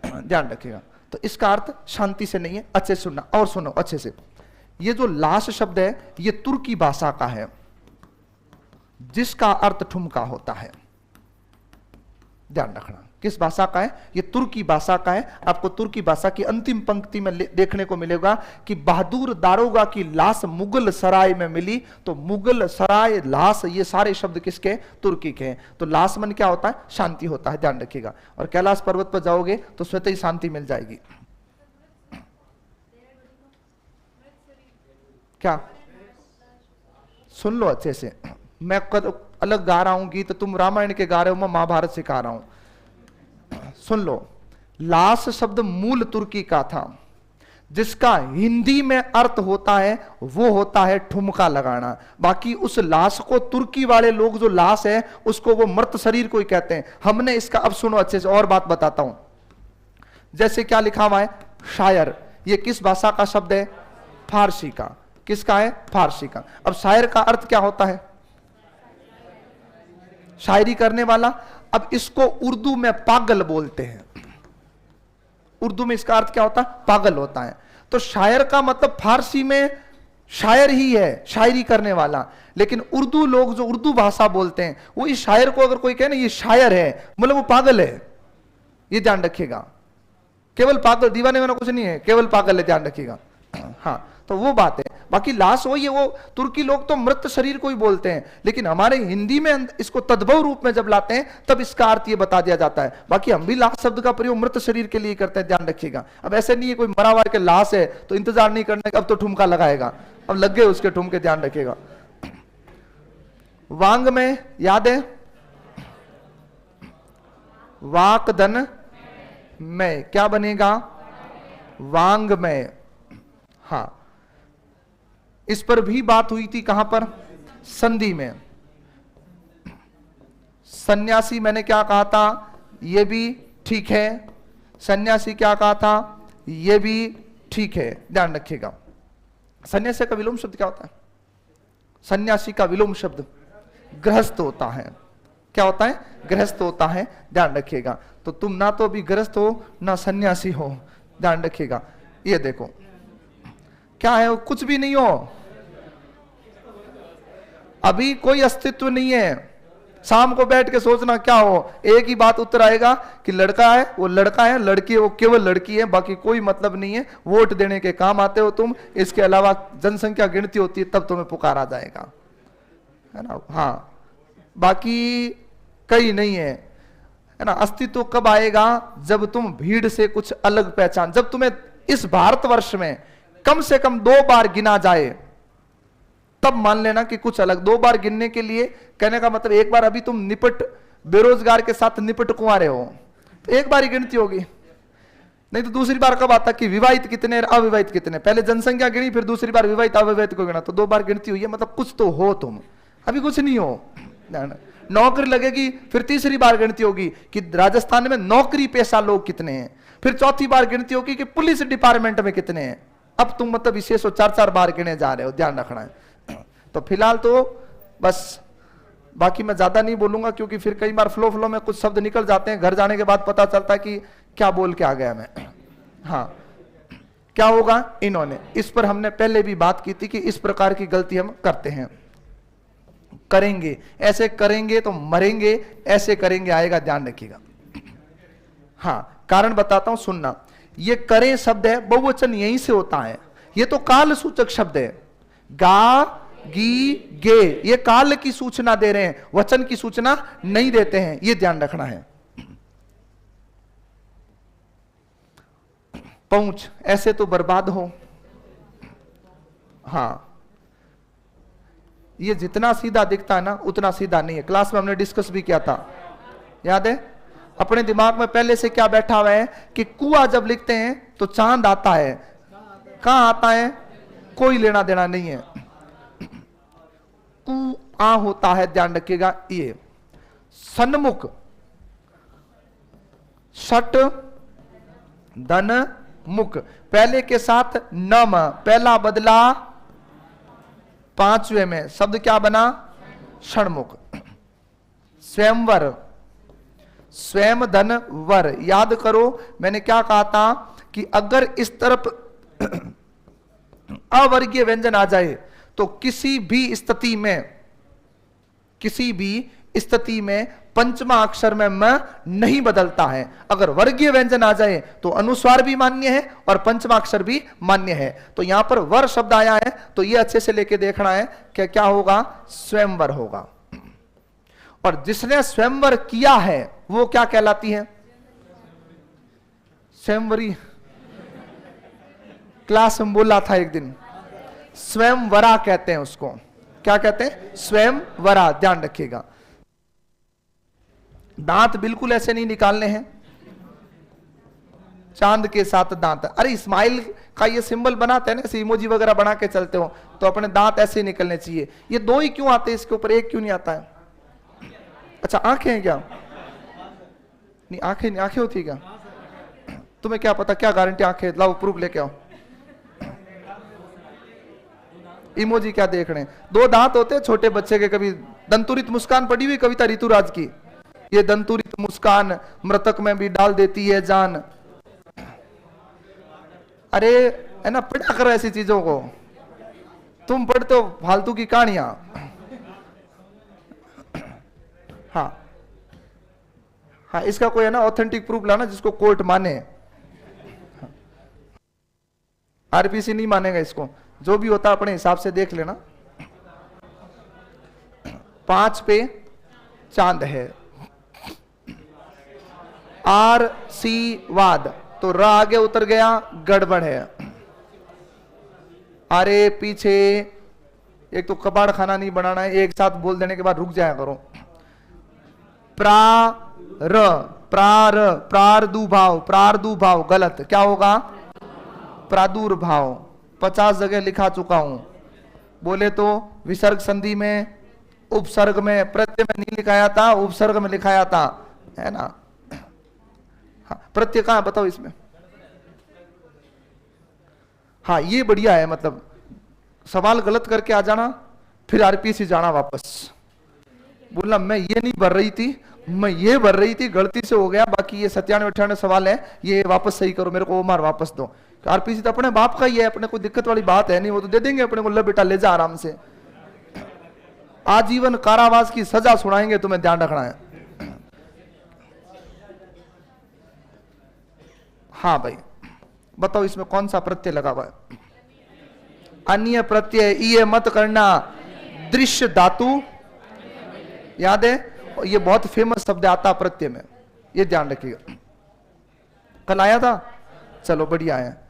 ध्यान रखिएगा। तो इसका अर्थ शांति से नहीं है, अच्छे से सुनना और सुनो अच्छे से। ये जो लाश शब्द है ये तुर्की भाषा का है जिसका अर्थ ठुमका होता है। ध्यान रखना किस भाषा का है? ये तुर्की भाषा का है। आपको तुर्की भाषा की अंतिम पंक्ति में देखने को मिलेगा कि बहादुर दारोगा की लाश मुगल सराय में मिली। तो मुगल सराय, लाश, ये सारे शब्द किसके? तुर्की के हैं। तो लाश मन क्या होता है? शांति होता है। ध्यान रखिएगा। और कैलाश पर्वत पर जाओगे तो स्वतः ही शांति मिल जाएगी। क्या? सुन लो अच्छे से। मैं अलग गा रहा हूं गीत, तुम रामायण के गा रहे हो, मैं महाभारत सिखा रहा हूं। सुन लो, लाश शब्द मूल तुर्की का था जिसका हिंदी में अर्थ होता है वो होता है ठुमका लगाना। बाकी उस लाश को तुर्की वाले लोग जो लाश है उसको वो मृत शरीर को ही कहते हैं। हमने इसका, अब सुनो अच्छे से और बात बताता हूं। जैसे क्या लिखा हुआ है? शायर। ये किस भाषा का शब्द है? फारसी का। किसका है? फारसी का। अब शायर का अर्थ क्या होता है? शायरी करने वाला। अब इसको उर्दू में पागल बोलते हैं। उर्दू में इसका अर्थ क्या होता है? पागल होता है। तो शायर का मतलब फारसी में शायर ही है, शायरी करने वाला। लेकिन उर्दू लोग जो उर्दू भाषा बोलते हैं वो इस शायर को अगर कोई कहे ना ये शायर है, मतलब वो पागल है। ये ध्यान रखिएगा। केवल पागल, दीवाने वाला कुछ नहीं है, केवल पागल है। ध्यान रखिएगा। हाँ तो वो बात है। बाकी लाश वही है, वो तुर्की लोग तो मृत शरीर को ही बोलते हैं, लेकिन हमारे हिंदी में इसको तद्भव रूप में जब लाते हैं तब इसका अर्थ ये बता दिया जाता है। बाकी हम भी लाश शब्द का प्रयोग मृत शरीर के लिए करते हैं। ध्यान रखिएगा। अब ऐसे नहीं है कोई मरा हुआ के लाश है तो इंतजार नहीं करने का, अब तो ठुमका लगाएगा, अब लग गए उसके ठुमके। ध्यान रखिएगा। वांग में याद है? वाक धन में क्या बनेगा? वांग में। हाँ, इस पर भी बात हुई थी। कहां पर? संधि में। सन्यासी मैंने क्या कहा था? ये भी ठीक है। सन्यासी क्या कहा था? ये भी ठीक है। ध्यान रखिएगा। सन्यासी का विलोम शब्द क्या होता है? सन्यासी का विलोम शब्द गृहस्थ होता है। क्या होता है? गृहस्थ होता है। ध्यान रखिएगा। तो तुम ना तो अभी गृहस्थ हो ना सन्यासी हो। ध्यान रखिएगा। ये देखो क्या है? कुछ भी नहीं हो, अभी कोई अस्तित्व नहीं है। शाम को बैठ के सोचना क्या हो, एक ही बात उत्तर आएगा कि लड़का है वो लड़का है, लड़की है वो केवल लड़की है, बाकी कोई मतलब नहीं है। वोट देने के काम आते हो तुम, इसके अलावा जनसंख्या गिनती होती है तब तुम्हें पुकारा जाएगा, है ना। हाँ, बाकी कहीं नहीं है ना। अस्तित्व कब आएगा? जब तुम भीड़ से कुछ अलग पहचान, जब तुम्हें इस भारतवर्ष में कम से कम 2 बार गिना जाए तब मान लेना कि कुछ अलग। 2 बार गिनने के लिए कहने का मतलब एक बार अभी तुम निपट बेरोजगार के साथ निपट कुंवारे हो तो एक बार ही गिनती होगी, नहीं तो दूसरी बार कब आता कि विवाहित कितने अविवाहित कितने। पहले जनसंख्या गिनी फिर दूसरी बार विवाहित अविवाहित को गिना, तो 2 बार गिनती हुई है, मतलब कुछ तो हो तुम, अभी कुछ नहीं हो। नौकरी लगेगी फिर तीसरी बार गिनती होगी कि राजस्थान में नौकरी पेशा लोग कितने हैं, फिर चौथी बार गिनती होगी कि पुलिस डिपार्टमेंट में कितने हैं। अब तुम मतलब विशेष 4-4 बार गिने जा रहे हो। ध्यान रखना है। तो फिलहाल तो बस, बाकी मैं ज्यादा नहीं बोलूंगा क्योंकि फिर कई बार फ्लो में कुछ शब्द निकल जाते हैं, घर जाने के बाद पता चलता है कि क्या बोल के आ गया मैं। हाँ, क्या होगा? इन्होंने, इस पर हमने पहले भी बात की थी कि इस प्रकार की गलती हम करते हैं, करेंगे। ऐसे करेंगे तो मरेंगे, ऐसे करेंगे आएगा। ध्यान रखिएगा। हाँ, कारण बताता हूं, सुनना। ये करें शब्द है, बहुवचन यहीं से होता है। ये तो काल सूचक शब्द है। गा, गी, गे, ये काल की सूचना दे रहे हैं, वचन की सूचना नहीं देते हैं। ये ध्यान रखना है। पहुंच, ऐसे तो बर्बाद हो। हाँ, ये जितना सीधा दिखता है ना उतना सीधा नहीं है। क्लास में हमने डिस्कस भी किया था, याद है? अपने दिमाग में पहले से क्या बैठा हुआ है कि कुआं जब लिखते हैं तो चांद आता है, कहां आता है? कोई लेना देना नहीं है। कुआं होता है, ध्यान रखिएगा। ये सन्मुख, षट धन मुख, पहले के साथ नम, पहला बदला पांचवे में, शब्द क्या बना? षणमुख। स्वयंवर, स्वयं धन वर। याद करो मैंने क्या कहा था कि अगर इस तरफ अवर्गीय व्यंजन आ जाए तो किसी भी स्थिति में पंचमा अक्षर में म नहीं बदलता है। अगर वर्गीय व्यंजन आ जाए तो अनुस्वार भी मान्य है और पंचमा अक्षर भी मान्य है। तो यहां पर वर शब्द आया है तो यह अच्छे से लेके देखना है कि क्या होगा? स्वयंवर होगा। और जिसने स्वयंवर किया है वो क्या कहलाती है? स्वयंवरी। क्लास में बोला था एक दिन, स्वयंवरा कहते हैं उसको। क्या कहते हैं? स्वयंवरा। ध्यान रखिएगा, दांत बिल्कुल ऐसे नहीं निकालने हैं, चांद के साथ दांत। अरे स्माइल का ये सिंबल बनाते हैं ना, ऐसे इमोजी वगैरह बना के चलते हो तो अपने दांत ऐसे ही निकलने चाहिए। ये दो ही क्यों आते हैं इसके ऊपर, एक क्यों नहीं आता है? अच्छा, आंखें हैं क्या? नहीं, आंखें नहीं, आंखें होती है क्या? तुम्हें क्या पता, क्या गारंटी आंखें? लाओ प्रूफ लेके आओ। इमोजी क्या देख रहे हैं? दो दांत होते हैं छोटे बच्चे के। कभी दंतुरित मुस्कान पड़ी हुई कविता ऋतुराज की, ये दंतुरित मुस्कान मृतक में भी डाल देती है जान। अरे है ना, पढ़ा करो ऐसी चीजों को। तुम पढ़ते हो फालतू की कहानियां। हाँ हाँ, इसका कोई है ना ऑथेंटिक प्रूफ लाना जिसको कोर्ट माने। आरपीसी नहीं मानेगा इसको, जो भी होता अपने हिसाब से देख लेना। 5 पे चांद है। आशीर्वाद, तो र आगे उतर गया, गड़बड़ है। अरे पीछे एक तो कबाड़ खाना नहीं बनाना है, एक साथ बोल देने के बाद रुक जाया करो। प्रादुर्भाव, प्रादुर्भाव गलत, क्या होगा? प्रादुर्भाव। 50 जगह लिखा चुका हूं। बोले तो विसर्ग संधि में, उपसर्ग में, प्रत्यय में नहीं लिखाया था, उपसर्ग में लिखाया था, है ना? हाँ, प्रत्यय कहां है बताओ इसमें? हाँ, ये बढ़िया है। मतलब सवाल गलत करके आ जाना, फिर आरपीसी जाना वापस, बोलना मैं ये नहीं भर रही थी, मैं ये भर रही थी, गलती से हो गया, बाकी ये 97-98 सवाल है, ये वापस सही करो, मेरे को वो मार वापस दो। आरपीसी तो अपने बाप का ही है, अपने कोई दिक्कत वाली बात है नहीं, वो तो दे देंगे अपने को, ले बेटा ले जा आराम से। आजीवन कारावास की सजा सुनाएंगे, तुम्हें ध्यान रखना है। हाँ भाई, बताओ इसमें कौन सा प्रत्यय लगा हुआ है? अन्य प्रत्यय। ये मत करना। दृश्य धातु, याद है? ये बहुत फेमस शब्द आता प्रत्यय में, ये ध्यान रखिएगा। कल आया था, चलो बढ़िया है।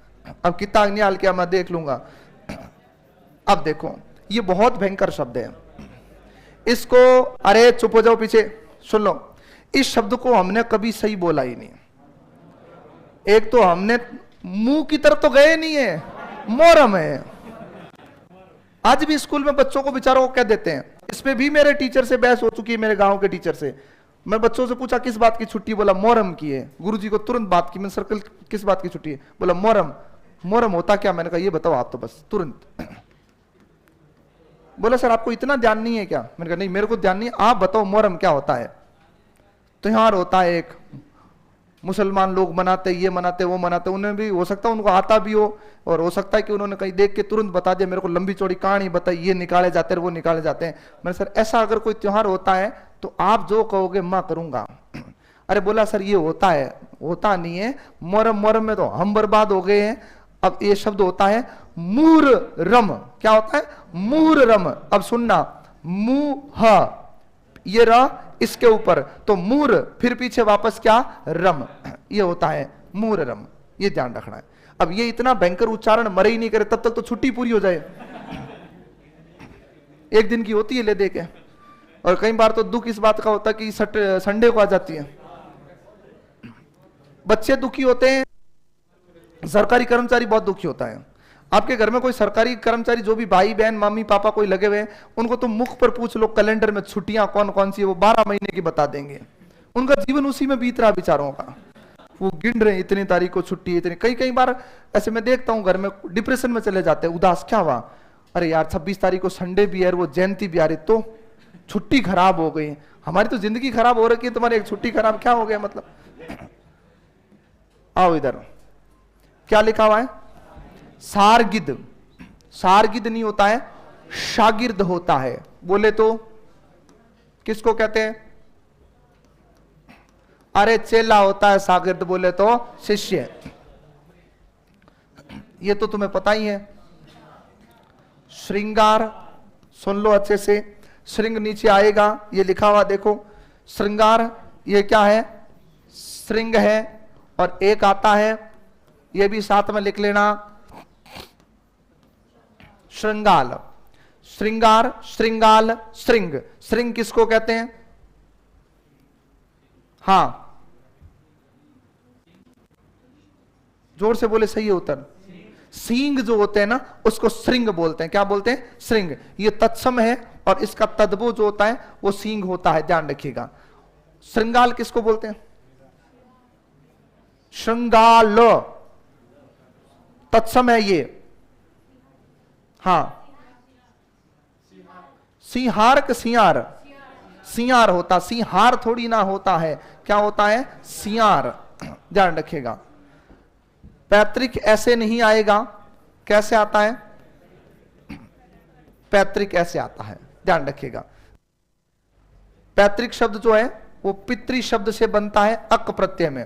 अब कितना अग्नियाल क्या मैं देख लूंगा। अब देखो, ये बहुत भयंकर शब्द है इसको। अरे चुप हो जाओ, पीछे सुन लो। इस शब्द को हमने कभी सही बोला ही नहीं। एक तो हमने मुंह की तरफ तो गए नहीं है, मोरम है। आज भी स्कूल में बच्चों को बेचारों को कह देते हैं। इसमें भी मेरे टीचर से बहस हो चुकी है, मेरे गांव के टीचर से। मैं बच्चों से पूछा किस बात की छुट्टी, बोला मोहर्रम की है। गुरुजी को तुरंत बात की, मैं सर्कल किस बात की छुट्टी है, बोला मोहर्रम। मोहर्रम होता क्या? मैंने कहा ये बताओ आप तो, बस तुरंत। बोला सर आपको इतना ध्यान नहीं है क्या? मैंने कहा नहीं मेरे को ध्यान नहीं है, आप बताओ मोहर्रम क्या होता है। त्योहार होता है एक, मुसलमान लोग मनाते, ये मनाते, वो मनाते। उन्हें भी हो सकता है उनको आता भी हो, और हो सकता है कि उन्होंने कहीं देख के तुरंत बता दिया, मेरे को लंबी चौड़ी कहानी बताई, ये निकाले जाते हैं, वो निकाले जाते हैं। मैंने सर ऐसा अगर कोई त्योहार होता है तो आप जो कहोगे मैं करूंगा। अरे बोला सर ये होता है, होता नहीं है। मोहर्रम, मोहर्रम में तो हम बर्बाद हो गए हैं। अब ये शब्द होता है मुहर्रम। क्या होता है? मुहर्रम। अब सुनना, मुह, ये र इसके ऊपर, तो मूर, फिर पीछे वापस क्या? रम, ये होता है मुहर्रम। ये ध्यान रखना है। अब ये इतना भयंकर उच्चारण मरे ही नहीं करे तब तक तो छुट्टी पूरी हो जाए। एक दिन की होती है ले दे के। और कई बार तो दुख इस बात का होता है कि संडे को आ जाती है। बच्चे दुखी होते हैं, सरकारी कर्मचारी बहुत दुखी होता है। आपके घर में कोई सरकारी कर्मचारी, जो भी भाई बहन मामी पापा कोई लगे हुए हैं, उनको तो मुख पर पूछ लो कैलेंडर में छुट्टियां कौन कौन सी है, वो 12 महीने की बता देंगे। उनका जीवन उसी में बीत रहा बेचारों का। वो गिन रहे हैं इतनी तारीख को छुट्टी है, इतनी। कई बार ऐसे मैं देखता हूं घर में डिप्रेशन में चले जाते हैं, उदास। क्या हुआ? अरे यार 26 तारीख को संडे भी है, वो जयंती भी आ रही, तो छुट्टी खराब हो गई। हमारी तो जिंदगी खराब हो रही है, तुम्हारी एक छुट्टी खराब क्या हो गया मतलब? आओ इधर, क्या लिखा हुआ है? सारगिद। सारगिद नहीं होता है, शागिर्द होता है। बोले तो किसको कहते हैं? अरे चेला होता है शागिर्द, बोले तो शिष्य। ये तो तुम्हें पता ही है। श्रृंगार, सुन लो अच्छे से। श्रृंग नीचे आएगा, ये लिखा हुआ देखो। श्रृंगार ये क्या है? श्रृंग है। और एक आता है, ये भी साथ में लिख लेना, श्रृंगाल। श्रृंगार, श्रृंगाल, श्रृंग। श्रृंग किसको कहते हैं? हां, जोर से बोले, सही है उत्तर। सींग जो होते हैं ना, उसको श्रृंग बोलते हैं। क्या बोलते हैं? श्रृंग। ये तत्सम है और इसका तद्भव जो होता है वो सींग होता है, ध्यान रखिएगा। श्रृंगाल किसको बोलते हैं? श्रृंगाल तत्सम है ये। हां, सिंहार का सिंहार, सिंहार होता, सिंहार थोड़ी ना होता है। क्या होता है? सिंहार। ध्यान रखिएगा। पैतृक ऐसे नहीं आएगा। कैसे आता है? पैतृक ऐसे आता है, ध्यान रखिएगा। पैतृक शब्द जो है वो पितृ शब्द से बनता है, अक प्रत्यय में।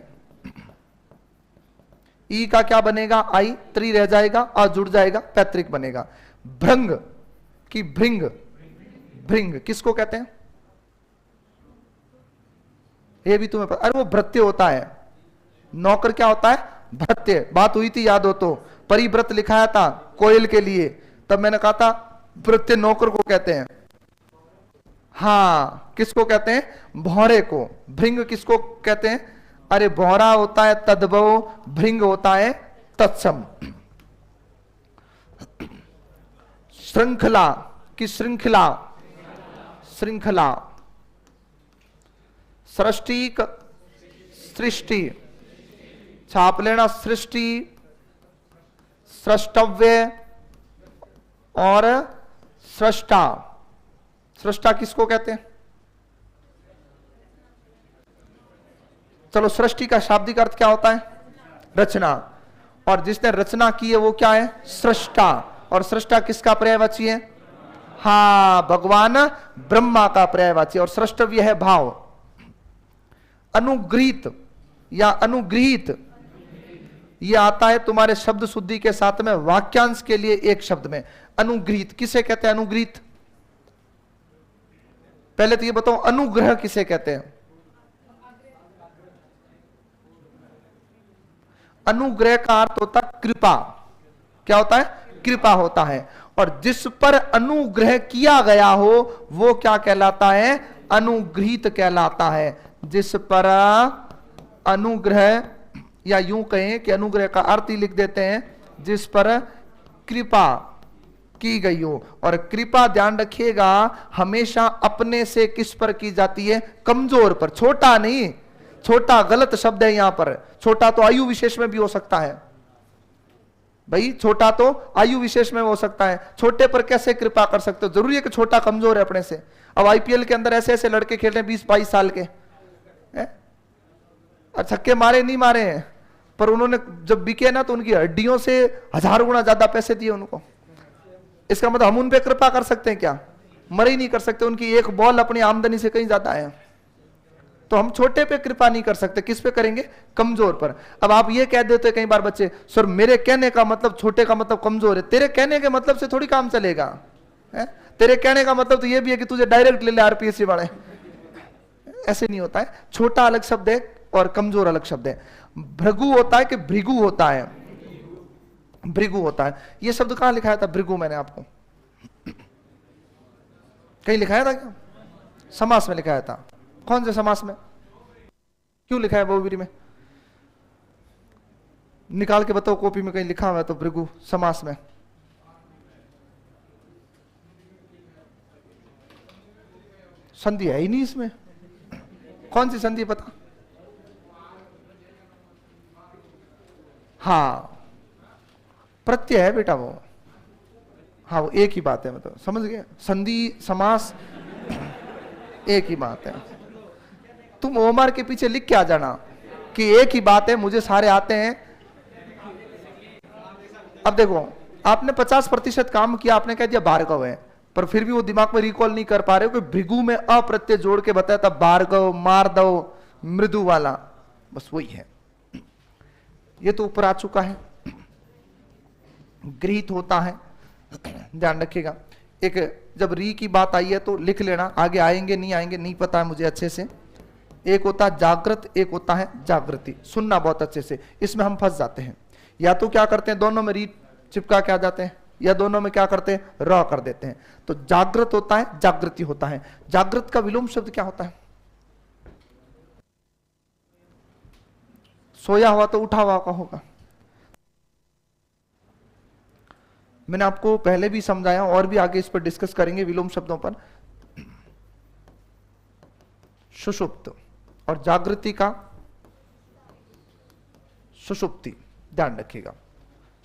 ई का क्या बनेगा? आई, त्री रह जाएगा, आ जुड़ जाएगा, पैतृक बनेगा। भृंग की भृंग, भृंग किसको कहते हैं? ये भी तुम्हें पता। अरे वो भृत्य होता है। नौकर क्या होता है? भृत्य। बात हुई थी, याद हो तो, परिव्रत लिखाया था कोयल के लिए, तब मैंने कहा था भृत्य नौकर को कहते हैं। हाँ, किसको कहते हैं? भौरे को। भृंग किसको कहते हैं? अरे भौरा होता है तद्भव, भृंग होता है तत्सम। श्रृंखला की श्रृंखला, श्रृंखला। सृष्टि सृष्टि, छाप लेना, सृष्टि, सृष्टव्य और सृष्टा। सृष्टा किसको कहते हैं? चलो, सृष्टि का शाब्दिक अर्थ क्या होता है? रचना। और जिसने रचना की है वो क्या है? सृष्टा। और सृष्टा किसका पर्यायवाची है? हाँ, भगवान ब्रह्मा का पर्यायवाची। और सृष्टव्य है भाव। अनुग्रहित या अनुग्रहित, यह आता है तुम्हारे शब्द शुद्धि के साथ में वाक्यांश के लिए एक शब्द में। अनुग्रहित किसे कहते हैं? अनुग्रहित पहले तो ये बताओ, अनुग्रह किसे कहते हैं? अनुग्रह का अर्थ होता है कृपा। क्या होता है? कृपा होता है। और जिस पर अनुग्रह किया गया हो वो क्या कहलाता है? अनुग्रहित कहलाता है। जिस पर अनुग्रह, या यूं कहें कि अनुग्रह का अर्थ ही लिख देते हैं, जिस पर कृपा की गई हो। और कृपा ध्यान रखिएगा हमेशा अपने से किस पर की जाती है? कमजोर पर। छोटा नहीं, छोटा गलत शब्द है यहां पर। छोटा तो आयु विशेष में भी हो सकता है भाई, छोटा तो आयु विशेष में हो सकता है। छोटे पर कैसे कृपा कर सकते हो? जरूरी है कि छोटा कमजोर है अपने से? अब आईपीएल के अंदर ऐसे ऐसे लड़के खेल रहे हैं 20-22 साल के, और छक्के मारे नहीं मारे हैं, पर उन्होंने जब बिके ना तो उनकी हड्डियों से 1000 गुना ज्यादा पैसे दिए उनको। इसका मतलब हम उन पे कृपा कर सकते हैं क्या? मरे ही नहीं कर सकते। उनकी एक बॉल अपनी आमदनी से कहीं ज्यादा है। तो हम छोटे पे कृपा नहीं कर सकते, किस पे करेंगे? कमजोर पर। अब आप ये कह देते कई बार बच्चे, सर मेरे कहने का मतलब छोटे का मतलब कमजोर है। तेरे कहने के मतलब से थोड़ी काम चलेगा है? तेरे कहने का मतलब तो ये भी है कि तुझे डायरेक्ट ले ले आरपीएससी वाले। ऐसे नहीं होता है। छोटा अलग शब्द है और कमजोर अलग शब्द है। भृगु होता है कि भृगु होता है? भृगु होता है। ये शब्द कहां लिखाया था भृगु? मैंने आपको कहीं लिखाया था क्या? समास में लिखाया था। कौन से समास में? क्यों लिखा है बहुव्रीहि में? निकाल के बताओ, कॉपी में कहीं लिखा हुआ है तो भृगु समास में। संधि है ही नहीं इसमें। कौन सी संधि पता? हाँ, प्रत्यय है बेटा वो। हाँ, वो एक ही बात है, मतलब समझ गए? संधि समास एक ही बात है। तुम ओमर के पीछे लिख के आ जाना कि एक ही बात है, मुझे सारे आते हैं। अब देखो, आपने 50% काम किया, आपने कह दिया भार्गव है, पर फिर भी वो दिमाग में रिकॉल नहीं कर पा रहे हो कि भृगु में अप्रत्यय जोड़ के बताया था भार्गव, मार्दव, मृदु वाला, बस वही है। ये तो ऊपर आ चुका है, गृहीत होता है, ध्यान रखिएगा। एक जब री की बात आई है तो लिख लेना, आगे आएंगे नहीं आएंगे नहीं पता है मुझे अच्छे से। एक होता है जागृत, एक होता है जागृति। सुनना बहुत अच्छे से, इसमें हम फंस जाते हैं। या तो क्या करते हैं, दोनों में री चिपका के आ जाते हैं, या दोनों में क्या करते हैं, र कर देते हैं। तो जागृत होता है, जागृति होता है। जागृत का विलोम शब्द क्या होता है? सोया हुआ तो उठा हुआ का होगा। मैंने आपको पहले भी समझाया और भी आगे इस पर डिस्कस करेंगे विलोम शब्दों पर। सुषुप्त और जागृति का सुषुप्ति, ध्यान रखिएगा।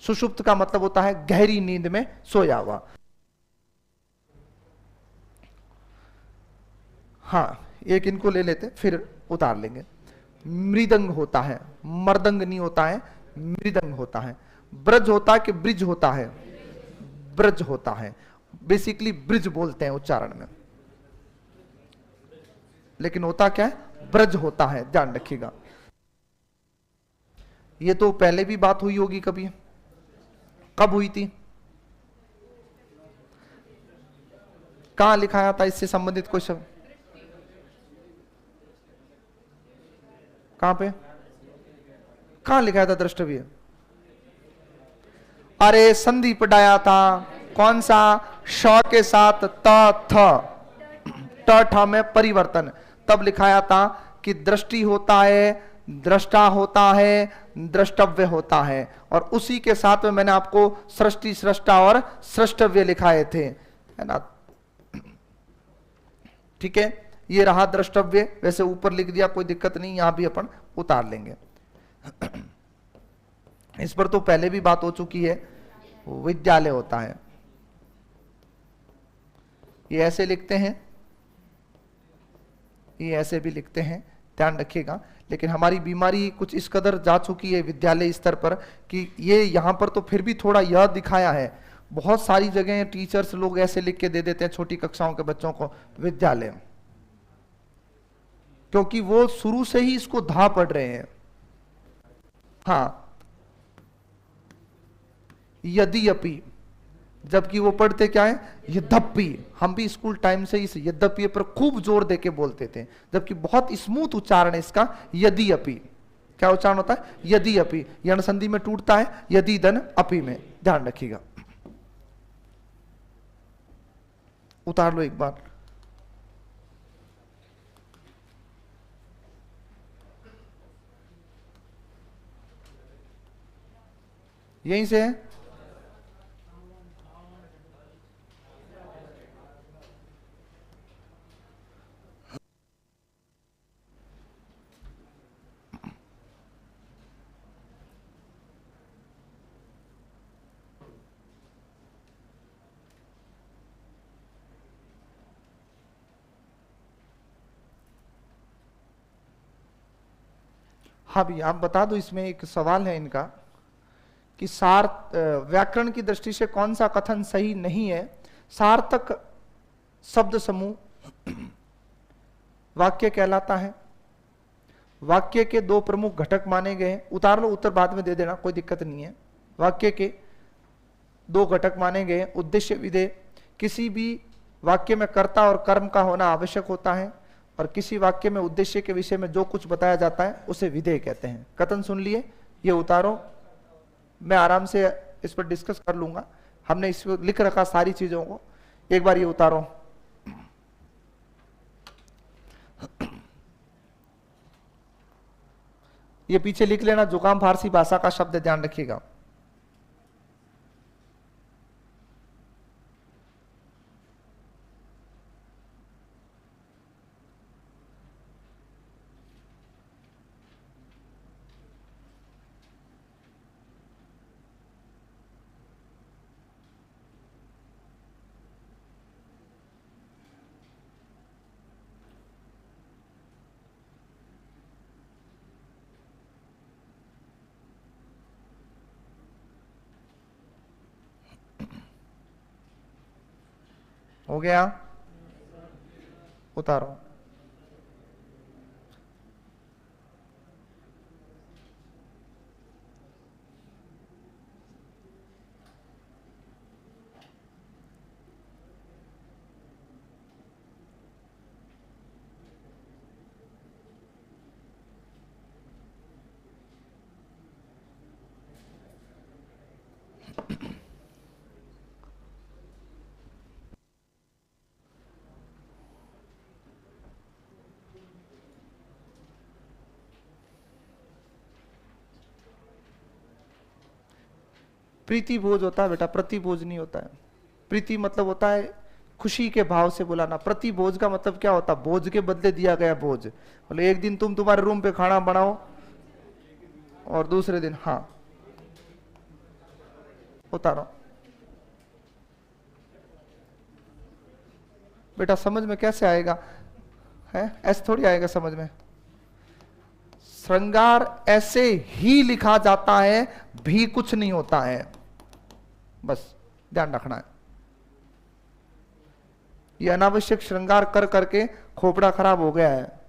सुषुप्त का मतलब होता है गहरी नींद में सोया हुआ। हाँ, एक इनको ले लेते फिर उतार लेंगे। मृदंग होता है, मर्दंग नहीं होता है, मृदंग होता है। ब्रज होता है कि ब्रिज होता है? ब्रज होता है। बेसिकली ब्रिज बोलते हैं उच्चारण में, लेकिन होता क्या है, ब्रज होता है, ध्यान रखिएगा। ये तो पहले भी बात हुई होगी कभी। कब हुई थी? कहां लिखाया था इससे संबंधित कोई शब्द? कहां पे, कहां लिखाया था द्रष्टव्य? अरे संधि पढ़ाया था। कौन सा? श के साथ त थ, ट ठ में परिवर्तन। तब लिखाया था कि दृष्टि होता है, दृष्टा होता है, द्रष्टव्य होता है। और उसी के साथ में मैंने आपको सृष्टि, सृष्टा और सृष्टव्य लिखाए थे, है ना? ठीक है, ये रहा द्रष्टव्य। वैसे ऊपर लिख दिया, कोई दिक्कत नहीं, यहां भी अपन उतार लेंगे। इस पर तो पहले भी बात हो चुकी है। विद्यालय होता है, ये ऐसे लिखते हैं, ये ऐसे भी लिखते हैं, ध्यान रखिएगा। लेकिन हमारी बीमारी कुछ इस कदर जा चुकी है विद्यालय स्तर पर कि ये यहां पर तो फिर भी थोड़ा यह दिखाया है। बहुत सारी जगह टीचर्स लोग ऐसे लिख के दे देते हैं छोटी कक्षाओं के बच्चों को विद्यालय, क्योंकि वो शुरू से ही इसको धा पढ़ रहे हैं। हाँ, यद्यपि, जबकि वो पढ़ते क्या है, यद्यपि। हम भी स्कूल टाइम से इस यद्यपि पर खूब जोर देके बोलते थे, जबकि बहुत स्मूथ उच्चारण है इसका। यद्यपि क्या उच्चारण होता है? यद्यपि। यण संधि में टूटता है, यदि धन अपि में, ध्यान रखिएगा। उतार लो एक बार। यहीं से है। हाँ भी, आप बता दो। इसमें एक सवाल है इनका कि व्याकरण की दृष्टि से कौन सा कथन सही नहीं है? सार्थक शब्द समूह वाक्य कहलाता है। वाक्य के दो प्रमुख घटक माने गए। उतार लो, उत्तर बाद में दे देना, कोई दिक्कत नहीं है। वाक्य के दो घटक माने गए, उद्देश्य विधेय। किसी भी वाक्य में कर्ता और कर्म का होना आवश्यक होता है, और किसी वाक्य में उद्देश्य के विषय में जो कुछ बताया जाता है उसे विधेय कहते हैं। कथन सुन लिए, ये उतारो। मैं आराम से इस पर डिस्कस कर लूंगा। हमने इसको लिख रखा सारी चीजों को, एक बार ये उतारो। ये पीछे लिख लेना, जुकाम फारसी भाषा का शब्द है, ध्यान रखिएगा। हो गया, उतारो। प्रीति भोज होता है बेटा, प्रति भोज नहीं होता है। प्रीति मतलब होता है खुशी के भाव से बुलाना। प्रति भोज का मतलब क्या होता है? भोज के बदले दिया गया भोज। बोले एक दिन तुम तुम्हारे रूम पे खाना बनाओ और दूसरे दिन, हाँ उतारो बेटा। समझ में कैसे आएगा? है ऐसे थोड़ी आएगा समझ में। श्रृंगार ऐसे ही लिखा जाता है, भी कुछ नहीं होता है, बस ध्यान रखना है। ये अनावश्यक श्रृंगार कर करके खोपड़ा खराब हो गया है।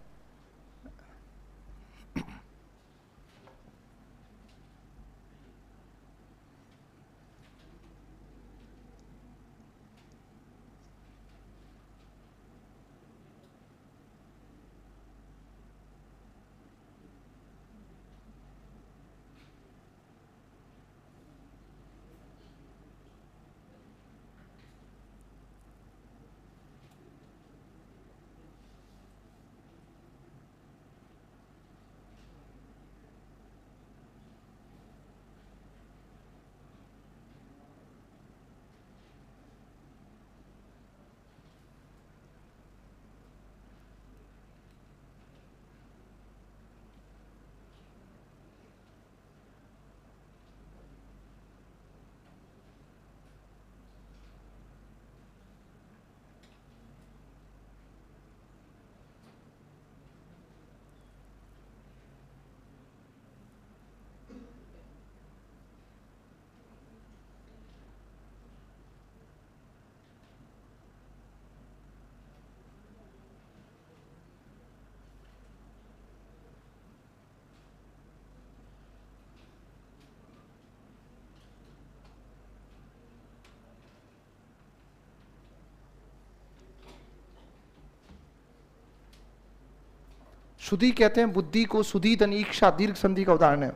शुद्धि कहते हैं बुद्धि को। सुधी धन ईक्षा दीर्घ संधि का उदाहरण है।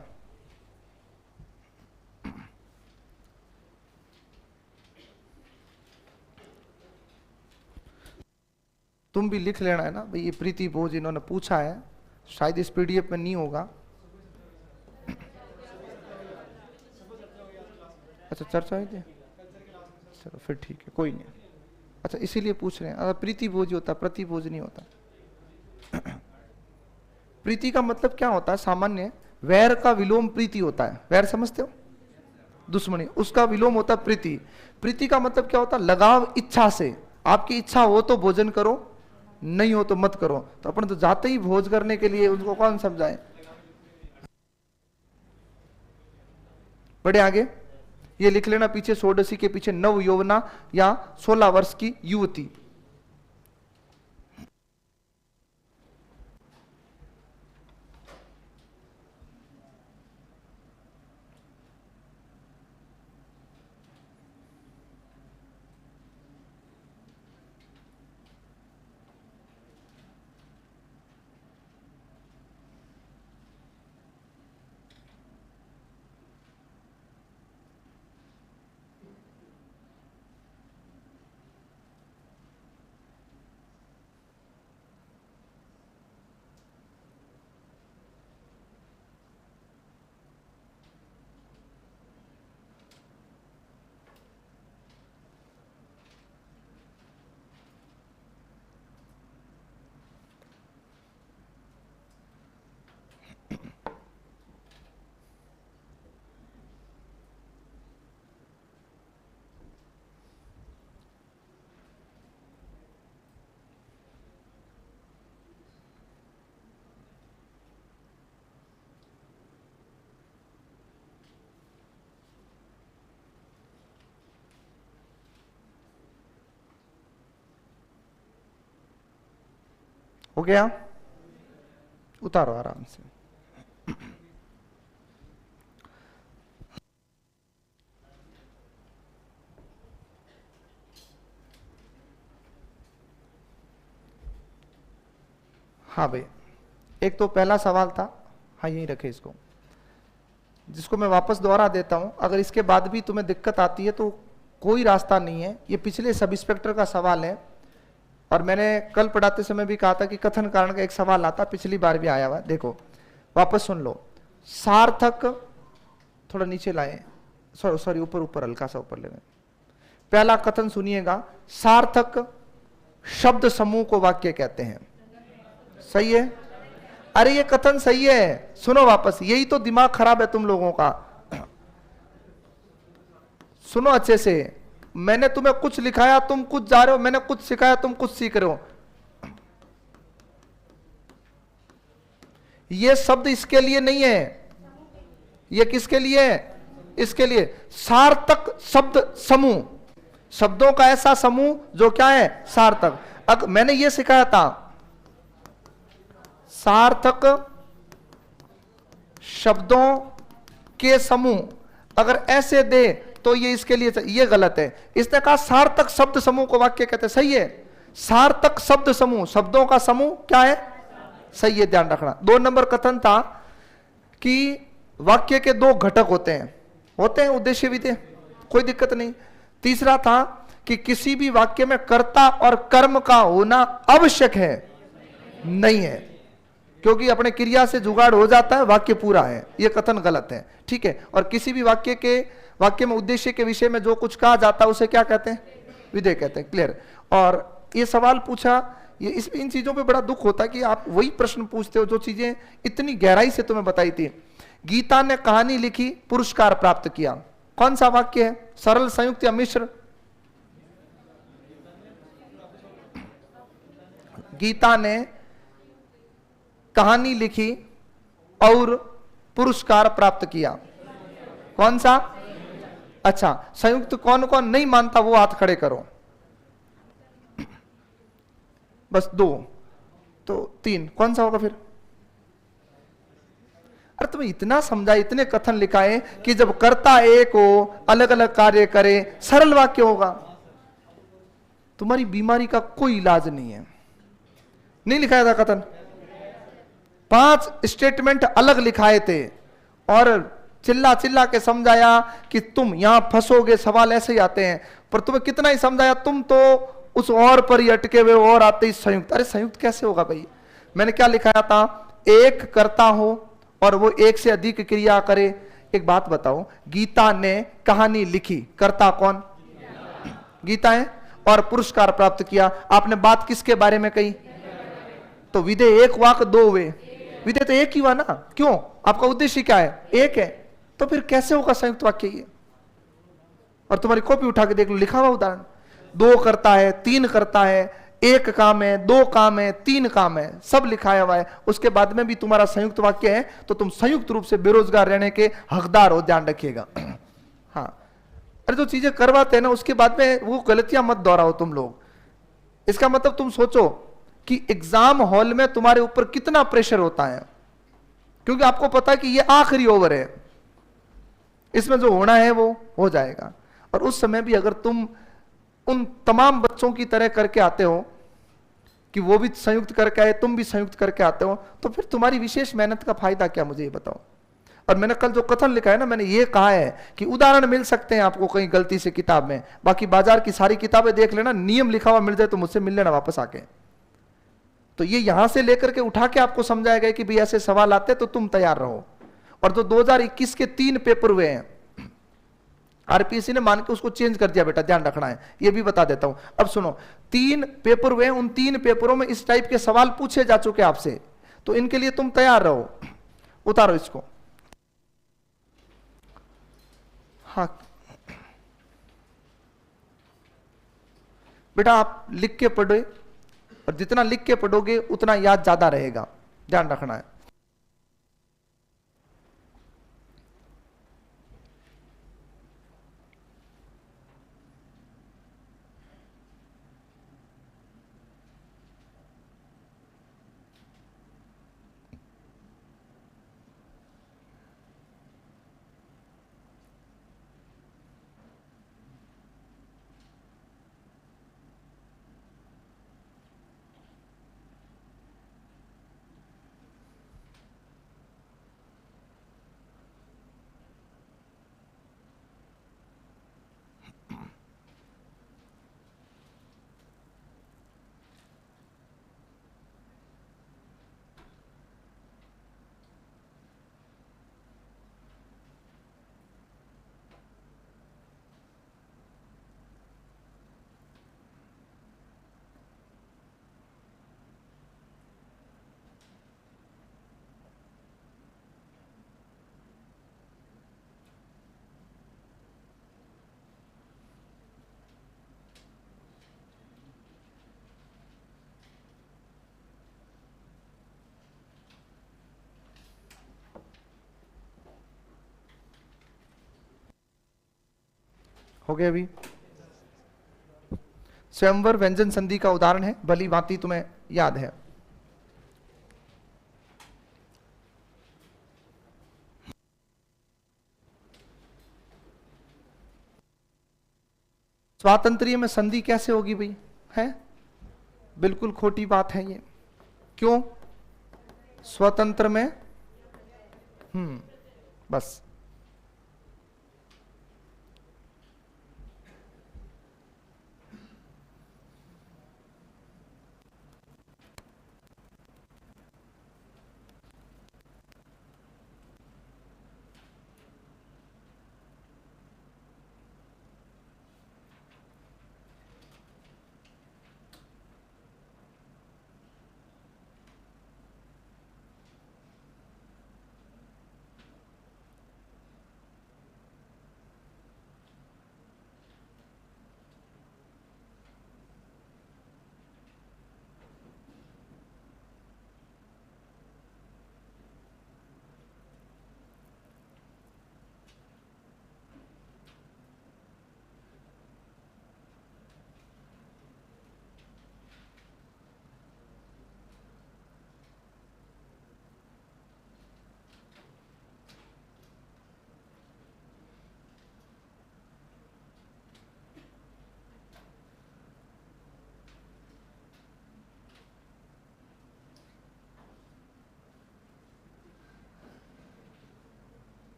तुम भी लिख लेना है ना भाई, ये प्रीति भोज इन्होंने पूछा है, शायद इस पीडीएफ में नहीं होगा। अच्छा चर्चा हुई थी, चलो फिर ठीक है, कोई नहीं। अच्छा इसीलिए पूछ रहे हैं, प्रीति भोज ही होता, प्रति भोज नहीं होता। प्रीति का मतलब क्या होता है? सामान्य वैर का विलोम प्रीति होता है। वैर समझते हो? दुश्मनी, उसका विलोम होता है प्रीति। प्रीति का मतलब क्या होता है? लगाव इच्छा से। आपकी इच्छा हो तो भोजन करो, नहीं हो तो मत करो। तो अपन तो जाते ही भोज करने के लिए, उनको कौन समझाए? बड़े आगे ये लिख लेना पीछे, षोडशी के पीछे नव यौवना या 16 वर्ष की युवती। हो गया? उतारो आराम से। हाँ भाई, एक तो पहला सवाल था, हाँ यहीं रखे इसको, जिसको मैं वापस दोहरा देता हूं। अगर इसके बाद भी तुम्हें दिक्कत आती है तो कोई रास्ता नहीं है, ये पिछले सब इंस्पेक्टर का सवाल है। और मैंने कल पढ़ाते समय भी कहा था कि कथन कारण का एक सवाल आता, पिछली बार भी आया हुआ। देखो वापस सुन लो। सार्थक, थोड़ा नीचे लाए, सॉरी ऊपर ऊपर, हल्का सा ऊपर ले गए। पहला कथन सुनिएगा, सार्थक शब्द समूह को वाक्य कहते हैं। सही है? अरे ये कथन सही है, सुनो वापस, यही तो दिमाग खराब है तुम लोगों का। सुनो अच्छे से, मैंने तुम्हें कुछ लिखाया, तुम कुछ जा रहे हो, मैंने कुछ सिखाया, तुम कुछ सीख रहे हो। ये शब्द इसके लिए नहीं है, ये किसके लिए है? इसके लिए। सार्थक शब्द समूह, शब्दों का ऐसा समूह जो क्या है? सार्थक। अगर मैंने ये सिखाया था, सार्थक शब्दों के समूह अगर ऐसे दे तो ये इसके लिए, ये गलत है। इसने कहा सार्थक शब्द समूह को वाक्य कहते हैं। सही है? सार्थक शब्द समूह, शब्दों का समूह क्या है? सही है, ध्यान रखना। 2 नंबर कथन था कि वाक्य के 2 घटक होते हैं उद्देश्य विधेय, कोई दिक्कत नहीं। तीसरा था कि किसी भी वाक्य में कर्ता और कर्म का होना आवश्यक है, नहीं है, क्योंकि अपने क्रिया से जुगाड़ हो जाता है, वाक्य पूरा है। यह कथन गलत है, ठीक है। और किसी भी वाक्य में उद्देश्य के विषय में जो कुछ कहा जाता है उसे क्या कहते हैं? विधेय कहते हैं। क्लियर? और ये सवाल पूछा, ये इन चीजों पे बड़ा दुख होता है कि आप वही प्रश्न पूछते हो जो चीजें इतनी गहराई से तुम्हें बताई थी। गीता ने कहानी लिखी, पुरस्कार प्राप्त किया। कौन सा वाक्य है? सरल, संयुक्त या मिश्र? गीता ने कहानी लिखी और पुरस्कार प्राप्त किया। कौन सा? अच्छा, संयुक्त कौन कौन नहीं मानता वो हाथ खड़े करो। बस 2 तो 3, कौन सा होगा फिर? अरे तुम्हें इतना समझा, इतने कथन लिखाए कि जब कर्ता एक हो, अलग अलग कार्य करे, सरल वाक्य होगा। तुम्हारी बीमारी का कोई इलाज नहीं है। नहीं लिखाया था कथन? 5 स्टेटमेंट अलग लिखाए थे और चिल्ला चिल्ला के समझाया कि तुम यहां फंसोगे, सवाल ऐसे ही आते हैं। पर तुम्हें कितना ही समझाया, तुम तो उस और पर ही अटके हुए, और आते ही संयुक्त। अरे संयुक्त कैसे होगा भाई? मैंने क्या लिखाया था? एक कर्ता हो और वो एक से अधिक क्रिया करे। एक बात बताओ, गीता ने कहानी लिखी, कर्ता कौन? गीता है। और पुरस्कार प्राप्त किया, आपने बात किसके बारे में कही? तो विधेय 1 वाक 2 हुए, विधेय तो एक ही हुआ ना। क्यों? आपका उद्देश्य क्या है? एक है। तो फिर कैसे होगा संयुक्त वाक्य ये? और तुम्हारी कॉपी उठा के देख लो, लिखा हुआ उदाहरण। 2 करता है, 3 करता है, 1 काम है, 2 काम है, 3 काम है, सब लिखाया हुआ है। उसके बाद में भी तुम्हारा संयुक्त वाक्य है तो तुम संयुक्त रूप से बेरोजगार रहने के हकदार हो, ध्यान रखिएगा। हाँ, अरे जो चीजें करवाते हैं ना उसके बाद में वो गलतियां मत दोहराओ तुम लोग। इसका मतलब तुम सोचो कि एग्जाम हॉल में तुम्हारे ऊपर कितना प्रेशर होता है, क्योंकि आपको पता है कि ये आखिरी ओवर है, इसमें जो होना है वो हो जाएगा। और उस समय भी अगर तुम उन तमाम बच्चों की तरह करके आते हो कि वो भी संयुक्त करके आए, तुम भी संयुक्त करके आते हो, तो फिर तुम्हारी विशेष मेहनत का फायदा क्या, मुझे ये बताओ। और मैंने कल जो कथन लिखा है ना, मैंने ये कहा है कि उदाहरण मिल सकते हैं आपको कहीं गलती से किताब में, बाकी बाजार की सारी किताबें देख लेना, नियम लिखा हुआ मिल जाए तो मुझसे मिल लेना वापस आके। तो ये यहां से लेकर के उठा के आपको समझाया गया कि भाई ऐसे सवाल आते तो तुम तैयार रहो। और जो 2021 के 3 पेपर हुए हैं, आरपीएससी ने मान के उसको चेंज कर दिया बेटा, ध्यान रखना है, ये भी बता देता हूं। अब सुनो, 3 पेपर हुए, उन 3 पेपरों में इस टाइप के सवाल पूछे जा चुके आपसे, तो इनके लिए तुम तैयार रहो। उतारो इसको। हाँ बेटा, आप लिख के पढ़ो, और जितना लिख के पढ़ोगे उतना याद ज्यादा रहेगा, ध्यान रखना है। हो गया अभी। स्वयंवर व्यंजन संधि का उदाहरण है, भली भांति तुम्हें याद है। स्वातंत्र्य में संधि कैसे होगी भाई? है बिल्कुल खोटी बात है ये। क्यों? स्वतंत्र में बस।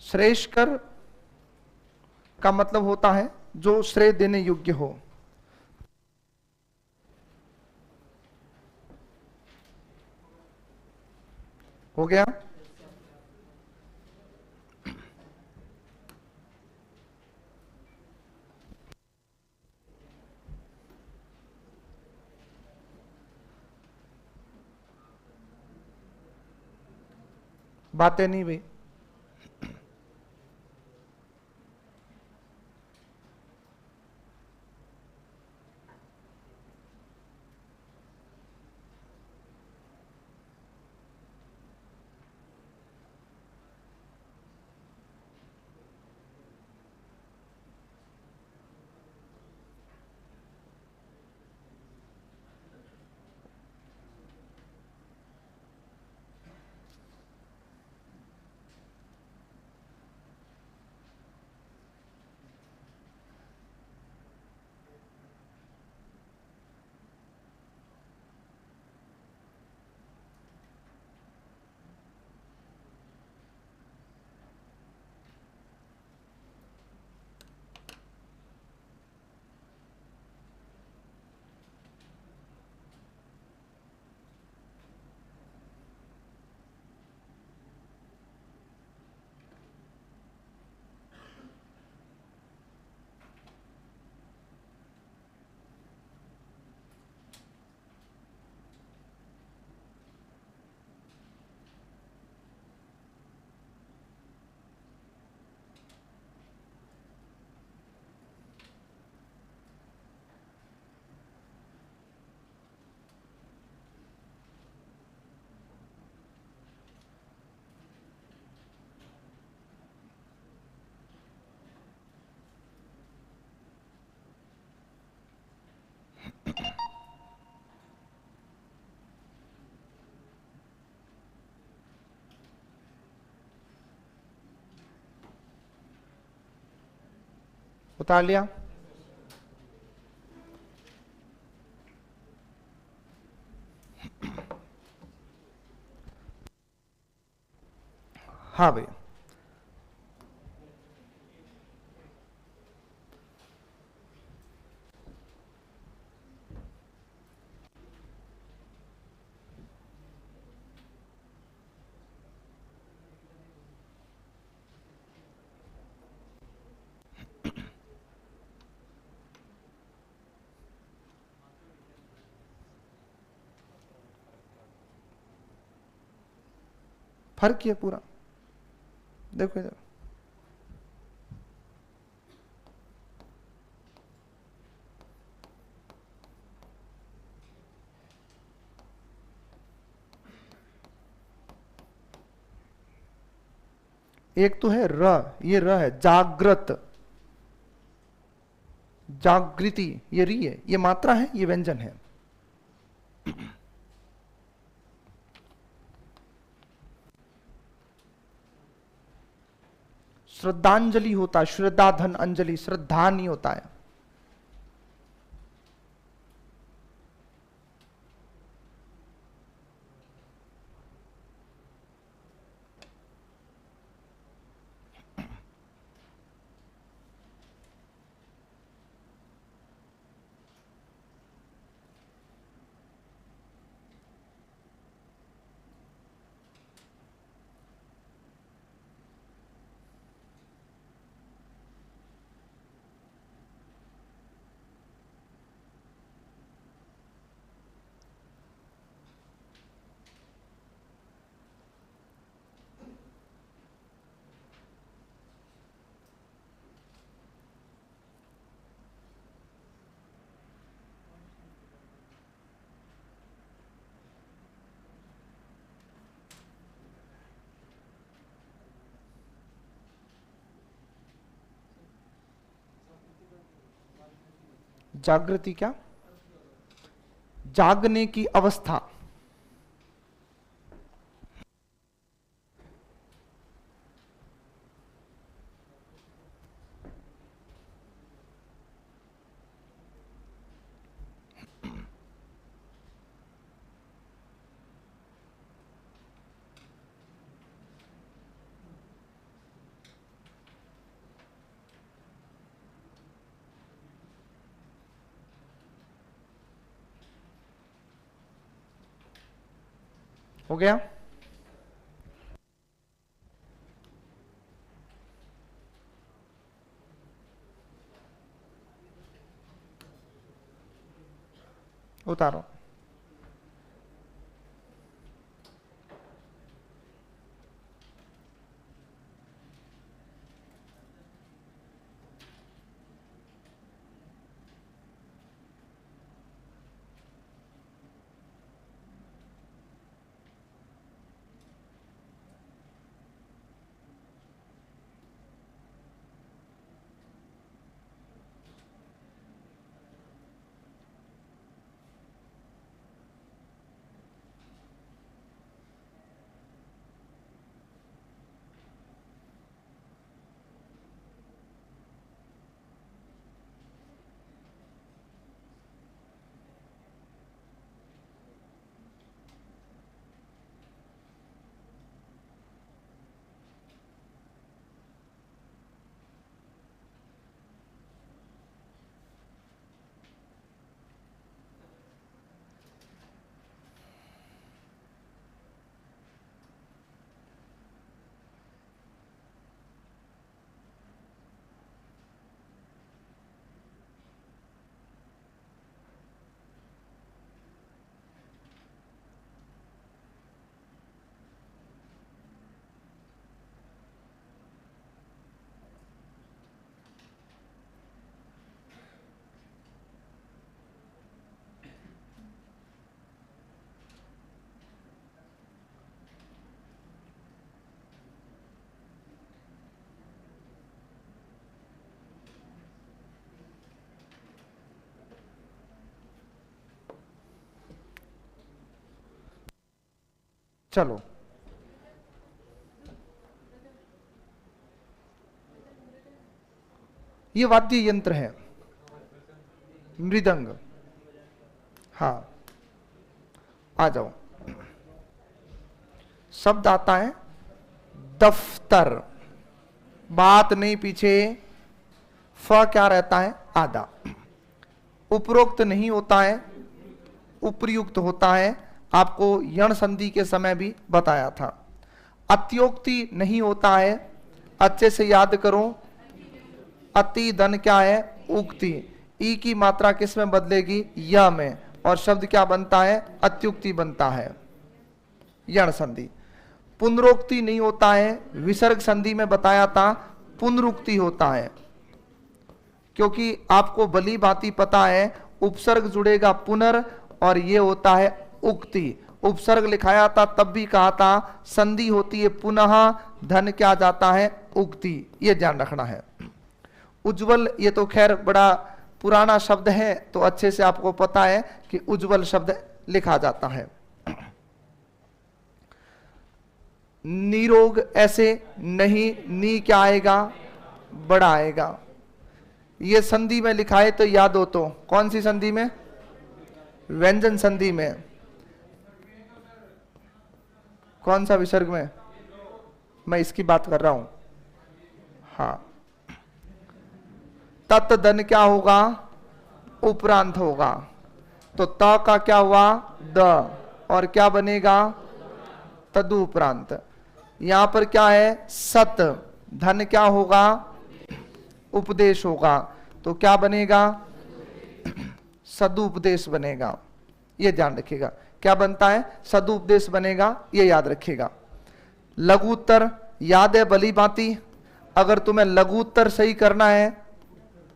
श्रेष्ठकर का मतलब होता है जो श्रेय देने योग्य हो। हो गया? बातें नहीं भाई। उतार लिया? हाँ भाई। फर्क ही है पूरा। देखो इधर, एक तो है र, ये र है, जागृत, जागृति, ये री है, ये मात्रा है, ये व्यंजन है। श्रद्धांजलि होता है, श्रद्धा धन अंजलि, श्रद्धा नहीं होता है। जागृति क्या? जागने की अवस्था। हो गया? उतारो। चलो, ये वाद्य यंत्र है, मृदंग। हाँ, आ जाओ। शब्द आता है दफ्तर, बात नहीं पीछे, फ क्या रहता है? आधा। उपरोक्त नहीं होता है, उपयुक्त होता है, आपको यण संधि के समय भी बताया था। अत्योक्ति नहीं होता है, अच्छे से याद करो। अति धन क्या है? उक्ति। ई की मात्रा किस में बदलेगी? य में, और शब्द क्या बनता है? अत्युक्ति बनता है, यण संधि। पुनरोक्ति नहीं होता है, विसर्ग संधि में बताया था पुनरुक्ति होता है, क्योंकि आपको भली भांति पता है उपसर्ग जुड़ेगा पुनर, और ये होता है उक्ति। उपसर्ग लिखाया था तब भी कहा था संधि होती है पुनः, धन क्या जाता है उक्ति, ये ध्यान रखना है। उज्जवल ये तो खैर बड़ा पुराना शब्द है, तो अच्छे से आपको पता है कि उज्जवल शब्द लिखा जाता है। निरोग ऐसे नहीं, नी क्या आएगा बड़ा आएगा। ये संधि में लिखा है तो याद हो, तो कौन सी संधि में, व्यंजन संधि में। कौन सा विसर्ग में, मैं इसकी बात कर रहा हूं। हाँ, तत् धन क्या होगा उपरांत होगा, तो त का क्या हुआ द, और क्या बनेगा तदु उपरांत। यहां पर क्या है सत, धन क्या होगा उपदेश होगा, तो क्या बनेगा सदुपदेश बनेगा। ये ध्यान रखिएगा, क्या बनता है सदुपदेश बनेगा, ये याद रखिएगा। लघु उत्तर याद है भली भांति, अगर तुम्हें लघु उत्तर सही करना है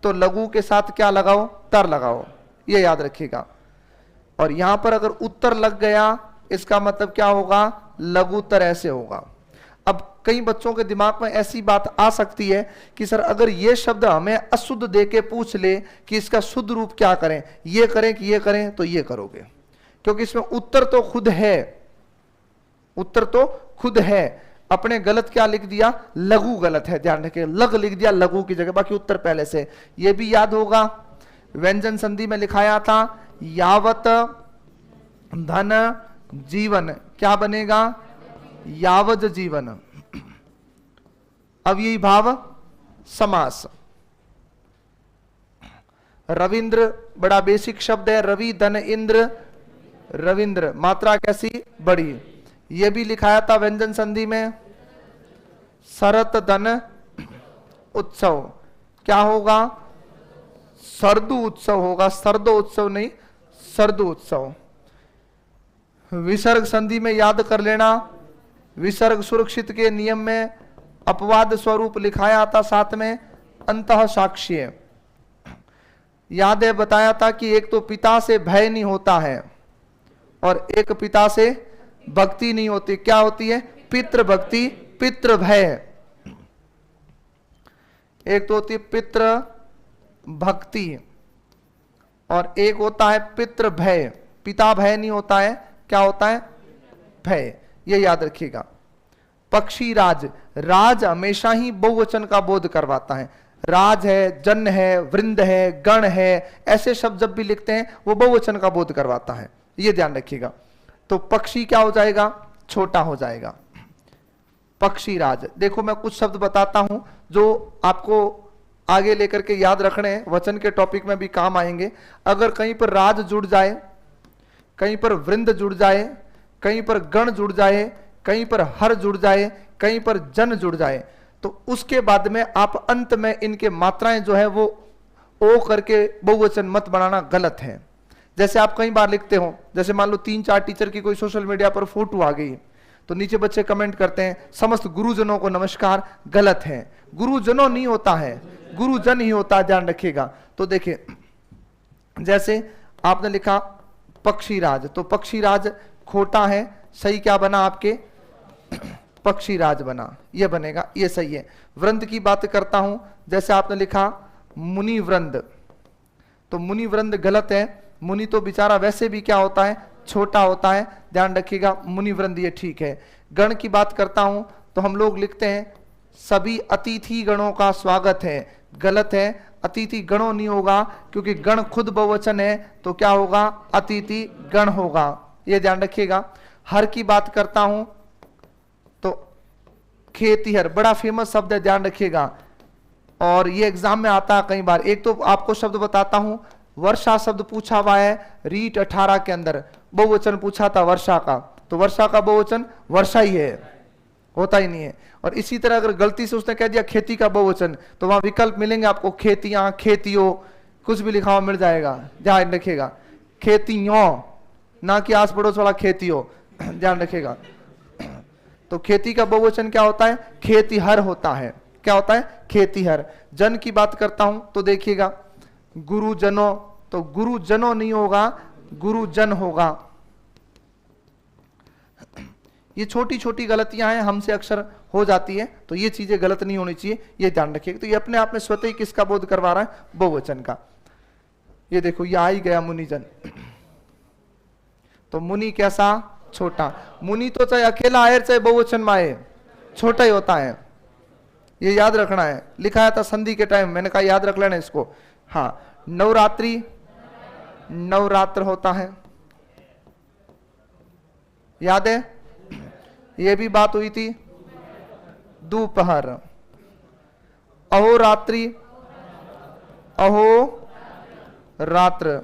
तो लघु के साथ क्या लगाओ तर लगाओ, ये याद रखिएगा। और यहां पर अगर उत्तर लग गया इसका मतलब क्या होगा लघु उत्तर ऐसे होगा। अब कई बच्चों के दिमाग में ऐसी बात आ सकती है कि सर अगर ये शब्द हमें अशुद्ध देके पूछ ले कि इसका शुद्ध रूप क्या करें, ये करें कि ये करें, तो ये करोगे, क्योंकि इसमें उत्तर तो खुद है, उत्तर तो खुद है। अपने गलत क्या लिख दिया लघु गलत है, ध्यान रखिए, लग लिख दिया लघु की जगह, बाकी उत्तर पहले से। ये भी याद होगा, व्यंजन संधि में लिखाया था यावत धन जीवन, क्या बनेगा यावज जीवन। अब यही भाव समास। रविंद्र बड़ा बेसिक शब्द है, रवि धन इंद्र रविंद्र, मात्रा कैसी बड़ी। ये भी लिखाया था व्यंजन संधि में शरत धन उत्सव, क्या होगा सरदु उत्सव होगा, सरदो उत्सव नहीं सरदु उत्सव। विसर्ग संधि में याद कर लेना, विसर्ग सुरक्षित के नियम में अपवाद स्वरूप लिखाया था, साथ में अंतः साक्ष्य। याद है बताया था कि एक तो पिता से भय नहीं होता है और एक पिता से भक्ति नहीं होती, क्या होती है पितृ भक्ति पितृ भय। एक तो होती है पितृ भक्ति और एक होता है पितृ भय। पिता भय नहीं होता है, क्या होता है भय, ये याद रखिएगा। पक्षी राज, राज हमेशा ही बहुवचन का बोध करवाता है। राज है, जन है, वृंद है, गण है, ऐसे शब्द जब भी लिखते हैं वो बहुवचन का बोध करवाता है, ये ध्यान रखिएगा। तो पक्षी क्या हो जाएगा छोटा हो जाएगा, पक्षी राज। देखो मैं कुछ शब्द बताता हूं जो आपको आगे लेकर के याद रखने हैं, वचन के टॉपिक में भी काम आएंगे। अगर कहीं पर राज जुड़ जाए, कहीं पर वृंद जुड़ जाए, कहीं पर गण जुड़ जाए, कहीं पर हर जुड़ जाए, कहीं पर जन जुड़ जाए, तो उसके बाद में आप अंत में इनके मात्राएं जो है वो ओ करके बहुवचन मत बनाना, गलत है। जैसे आप कई बार लिखते हो, जैसे मान लो 3-4 टीचर की कोई सोशल मीडिया पर फोटो आ गई तो नीचे बच्चे कमेंट करते हैं समस्त गुरुजनों को नमस्कार, गलत है, गुरुजनों नहीं होता है, गुरुजन ही होता है, ध्यान रखिएगा। तो देखिए जैसे आपने लिखा पक्षीराज, तो पक्षीराज खोटा है, सही क्या बना आपके पक्षीराज बना, ये बनेगा, ये सही है। वृंद की बात करता हूं, जैसे आपने लिखा मुनि वृंद, तो मुनि वृंद गलत है, मुनि तो बेचारा वैसे भी क्या होता है छोटा होता है, ध्यान रखिएगा, मुनि वृंद ये ठीक है। गण की बात करता हूं तो हम लोग लिखते हैं सभी अतिथि गणों का स्वागत है, गलत है, अतिथि गणों नहीं होगा क्योंकि गण खुद बहुवचन है, तो क्या होगा अतिथि गण होगा, ये ध्यान रखिएगा। हर की बात करता हूं तो खेतीहर बड़ा फेमस शब्द है, ध्यान रखिएगा, और ये एग्जाम में आता है कई बार। एक तो आपको शब्द बताता हूं, वर्षा शब्द पूछा हुआ है रीट 18 के अंदर, बहुवचन पूछा था वर्षा का, तो वर्षा का बहुवचन वर्षा ही है, होता ही नहीं है। और इसी तरह अगर गलती से उसने कह दिया खेती का बहुवचन, तो वहां विकल्प मिलेंगे आपको, खेतियां, खेतियों, कुछ भी लिखा हुआ मिल जाएगा, ध्यान रखिएगा, खेतियों, ना कि आस पड़ोस वाला खेतियों, ध्यान रखिएगा। तो खेती का बहुवचन क्या होता है खेतीहर होता है, क्या होता है खेतीहर। जन की बात करता हूं तो देखिएगा गुरुजनों, तो गुरुजनों नहीं होगा गुरुजन होगा, ये छोटी छोटी गलतियां हैं, हमसे अक्सर हो जाती है, तो ये चीजें गलत नहीं होनी चाहिए, ये ध्यान रखिएगा। तो ये अपने आप में स्वतः ही किसका बोध करवा रहा है? बहुवचन का। ये देखो ये आ ही गया मुनिजन, तो मुनि कैसा? छोटा। मुनि तो चाहे अकेला आए चाहे बहुवचन में आए छोटा ही होता है, ये याद रखना है। लिखाया था संधि के टाइम, मैंने कहा याद रख लेना इसको। हाँ, नवरात्रि नवरात्र होता है, याद है? ये भी बात हुई थी। दोपहर, अहोरात्रि अहो रात्र,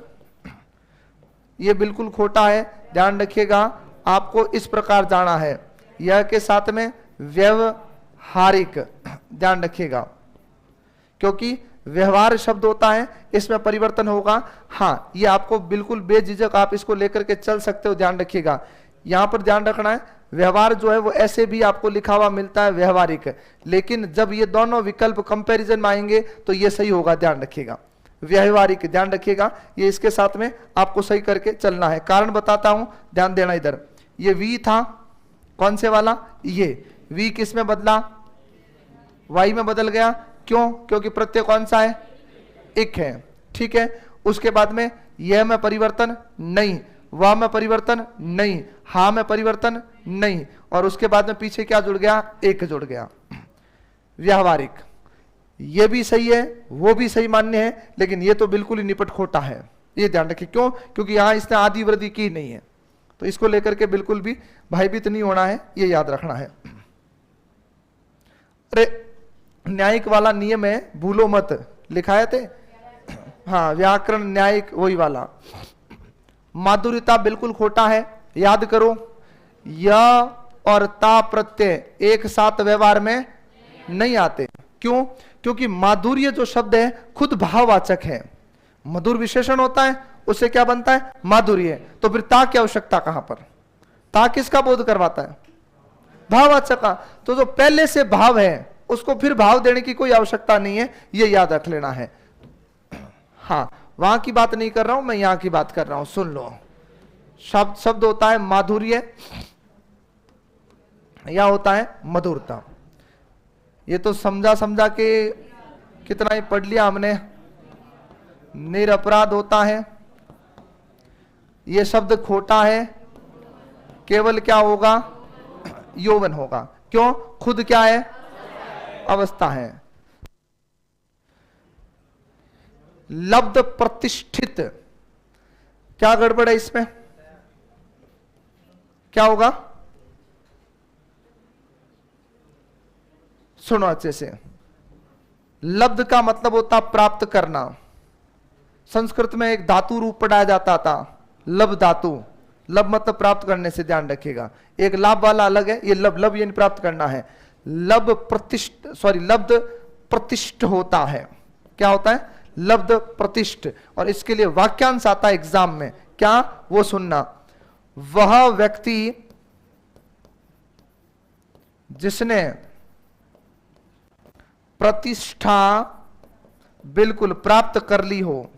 ये बिल्कुल खोटा है, ध्यान रखिएगा। आपको इस प्रकार जाना है, यह के साथ में व्यवहारिक, ध्यान रखिएगा, क्योंकि व्यवहार शब्द होता है, इसमें परिवर्तन होगा। हाँ, ये आपको बिल्कुल बेझिझक आप इसको लेकर के चल सकते हो, ध्यान रखिएगा। यहां पर ध्यान रखना है, व्यवहार जो है वो ऐसे भी आपको लिखा हुआ मिलता है व्यवहारिक, लेकिन जब ये दोनों विकल्प कंपैरिजन में आएंगे तो ये सही होगा, ध्यान रखिएगा। व्यवहारिक, ध्यान रखिएगा, ये इसके साथ में आपको सही करके चलना है। कारण बताता हूं, ध्यान देना इधर। ये वी था, कौन से वाला? ये वी किस में बदला? वाई में बदल गया। क्यों? क्योंकि प्रत्यय कौन सा है? एक है, ठीक है। उसके बाद में यह में परिवर्तन नहीं, वह में परिवर्तन नहीं, हा में परिवर्तन नहीं, और उसके बाद में पीछे क्या जुड़ गया? एक जुड़ गया। व्यवहारिक, ये भी सही है, वो भी सही मान्य है, लेकिन ये तो बिल्कुल ही निपट खोटा है, ये ध्यान रखिए। क्यों? क्योंकि यहां इसने आदि वृद्धि की नहीं है, तो इसको लेकर के बिल्कुल भी भयभीत नहीं होना है, ये याद रखना है। अरे न्यायिक वाला नियम है, भूलो मत, लिखाए थे। हाँ, व्याकरण न्यायिक वही वाला। माधुर्यता बिल्कुल खोटा है, याद करो। य और ता प्रत्यय एक साथ व्यवहार में नहीं आते। क्यों? क्योंकि माधुर्य जो शब्द है खुद भाववाचक है, मधुर विशेषण होता है, उससे क्या बनता है? माधुर्य। तो फिर ता की आवश्यकता कहां पर? ता किसका बोध करवाता है? भाववाचक का। तो जो पहले से भाव है उसको फिर भाव देने की कोई आवश्यकता नहीं है, ये याद रख लेना है। हाँ, वहां की बात नहीं कर रहा हूं मैं, यहां की बात कर रहा हूं, सुन लो। शब्द होता है माधुर्य या होता है मधुरता। ये तो समझा के कितना ही पढ़ लिया हमने। निरपराध होता है, ये शब्द खोटा है, केवल क्या होगा? यौवन होगा। क्यों? खुद क्या है? अवस्था है। लब्ध प्रतिष्ठित, क्या गड़बड़ है इसमें? क्या होगा? सुनो अच्छे से। लब्ध का मतलब होता प्राप्त करना। संस्कृत में एक धातु रूप पढ़ाया जाता था, लब धातु। लब मतलब प्राप्त करने से, ध्यान रखिएगा। एक लाभ वाला अलग है, ये लब ये प्राप्त करना है। लब्ध प्रतिष्ठ होता है। क्या होता है? लब्ध प्रतिष्ठ। और इसके लिए वाक्यांश आता है एग्जाम में, क्या? वो सुनना। वह व्यक्ति जिसने प्रतिष्ठा बिल्कुल प्राप्त कर ली हो,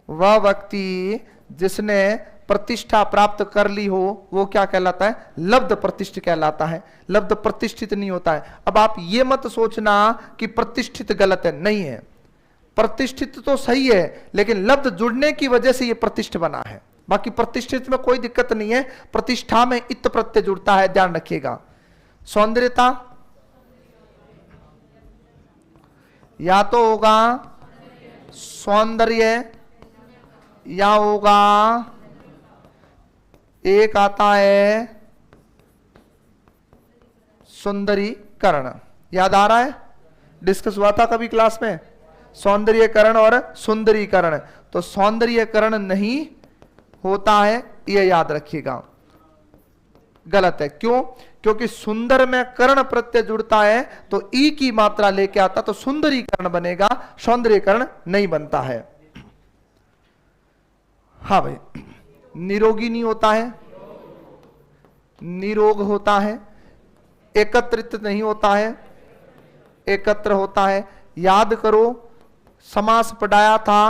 वह व्यक्ति जिसने प्रतिष्ठा प्राप्त कर ली हो, वो क्या कहलाता है? लब्ध प्रतिष्ठित कहलाता है। लब्ध प्रतिष्ठित नहीं होता है। अब आप ये मत सोचना कि प्रतिष्ठित गलत है, नहीं है। प्रतिष्ठित तो सही है, लेकिन लब्ध जुड़ने की वजह से ये प्रतिष्ठित बना है। बाकी प्रतिष्ठित में कोई दिक्कत नहीं है, प्रतिष्ठा में इत प्रत्यय जुड़ता है, ध्यान रखिएगा। सौंदर्यता या तो होगा सौंदर्य या होगा एक आता है सुंदरीकरण। याद आ रहा है? डिस्कस हुआ था कभी क्लास में, सौंदर्यकरण और सुंदरीकरण। तो सौंदर्यकरण नहीं होता है, यह याद रखिएगा, गलत है। क्यों? क्योंकि सुंदर में कर्ण प्रत्यय जुड़ता है तो ई की मात्रा लेके आता, तो सुंदरीकरण बनेगा, सौंदर्यकरण नहीं बनता है। हाँ भाई, निरोगी नहीं होता है, निरोग होता है। एकत्रित नहीं होता है, एकत्र होता है। याद करो, समास पढ़ाया था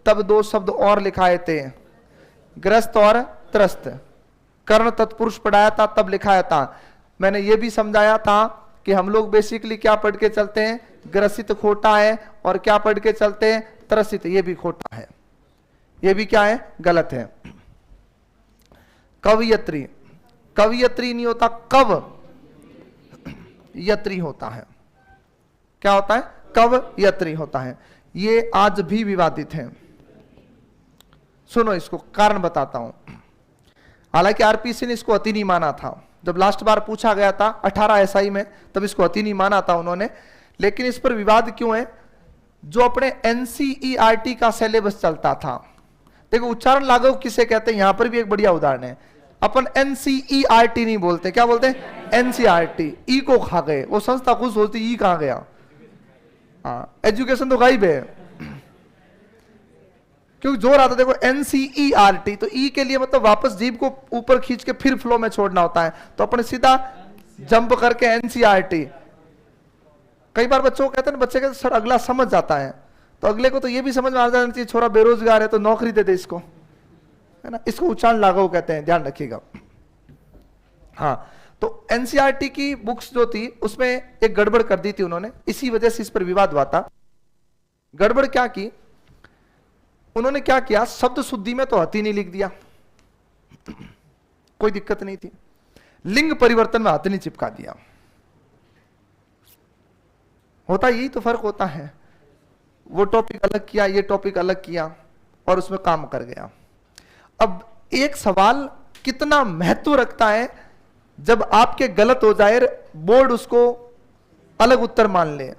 तब दो शब्द और लिखाए थे, ग्रस्त और त्रस्त। कर्ण तत्पुरुष पढ़ाया था तब लिखाया था। मैंने ये भी समझाया था कि हम लोग बेसिकली क्या पढ़ के चलते हैं, ग्रसित खोटा है, और क्या पढ़ के चलते हैं, त्रसित, ये भी खोटा है, ये भी क्या है, गलत है। कवयत्री, कवयत्री नहीं होता, कव यत्री होता है। क्या होता है, कव यत्री होता है। ये आज भी विवादित है। सुनो, इसको कारण बताता हूं। हालांकि आरपीसी ने इसको अति नहीं माना था, जब लास्ट बार पूछा गया था 18 SI में, तब इसको अति नहीं माना था उन्होंने। लेकिन इस पर विवाद क्यों है, जो अपने NCERT का सिलेबस चलता था, देखो उच्चारण लागू किसे कहते हैं, यहां पर भी एक बढ़िया उदाहरण है। अपन NCERT नहीं बोलते, क्या बोलते हैं, NCERT। ई को खा गए, वो संस्था खुश होती, ई कहां गया, एजुकेशन तो गायब है, क्योंकि जोर आता देखो NCERT, तो ई के लिए मतलब वापस जीभ को ऊपर खींच के फिर फ्लो में छोड़ना होता है, तो अपने सीधा जंप करके NCERT। कई बार बच्चों को कहते हैं, बच्चे कहते सर अगला समझ जाता है, तो अगले को तो ये भी समझ में आ जाना चाहिए, छोरा बेरोजगार है तो नौकरी दे दे इसको, है ना। इसको उच्चारण लागू कहते हैं, ध्यान रखिएगा। हाँ, तो NCERT की बुक्स जो थी उसमें एक गड़बड़ कर दी थी उन्होंने, इसी वजह से इस पर विवाद हुआ था। गड़बड़ क्या की उन्होंने, क्या किया, शब्द शुद्धि में तो हति नहीं लिख दिया, कोई दिक्कत नहीं थी, लिंग परिवर्तन में हति नहीं चिपका दिया। होता यही तो फर्क होता है, वो टॉपिक अलग किया, ये टॉपिक अलग किया, और उसमें काम कर गया। अब एक सवाल कितना महत्व रखता है, जब आपके गलत हो जाए बोर्ड उसको अलग उत्तर मान ले,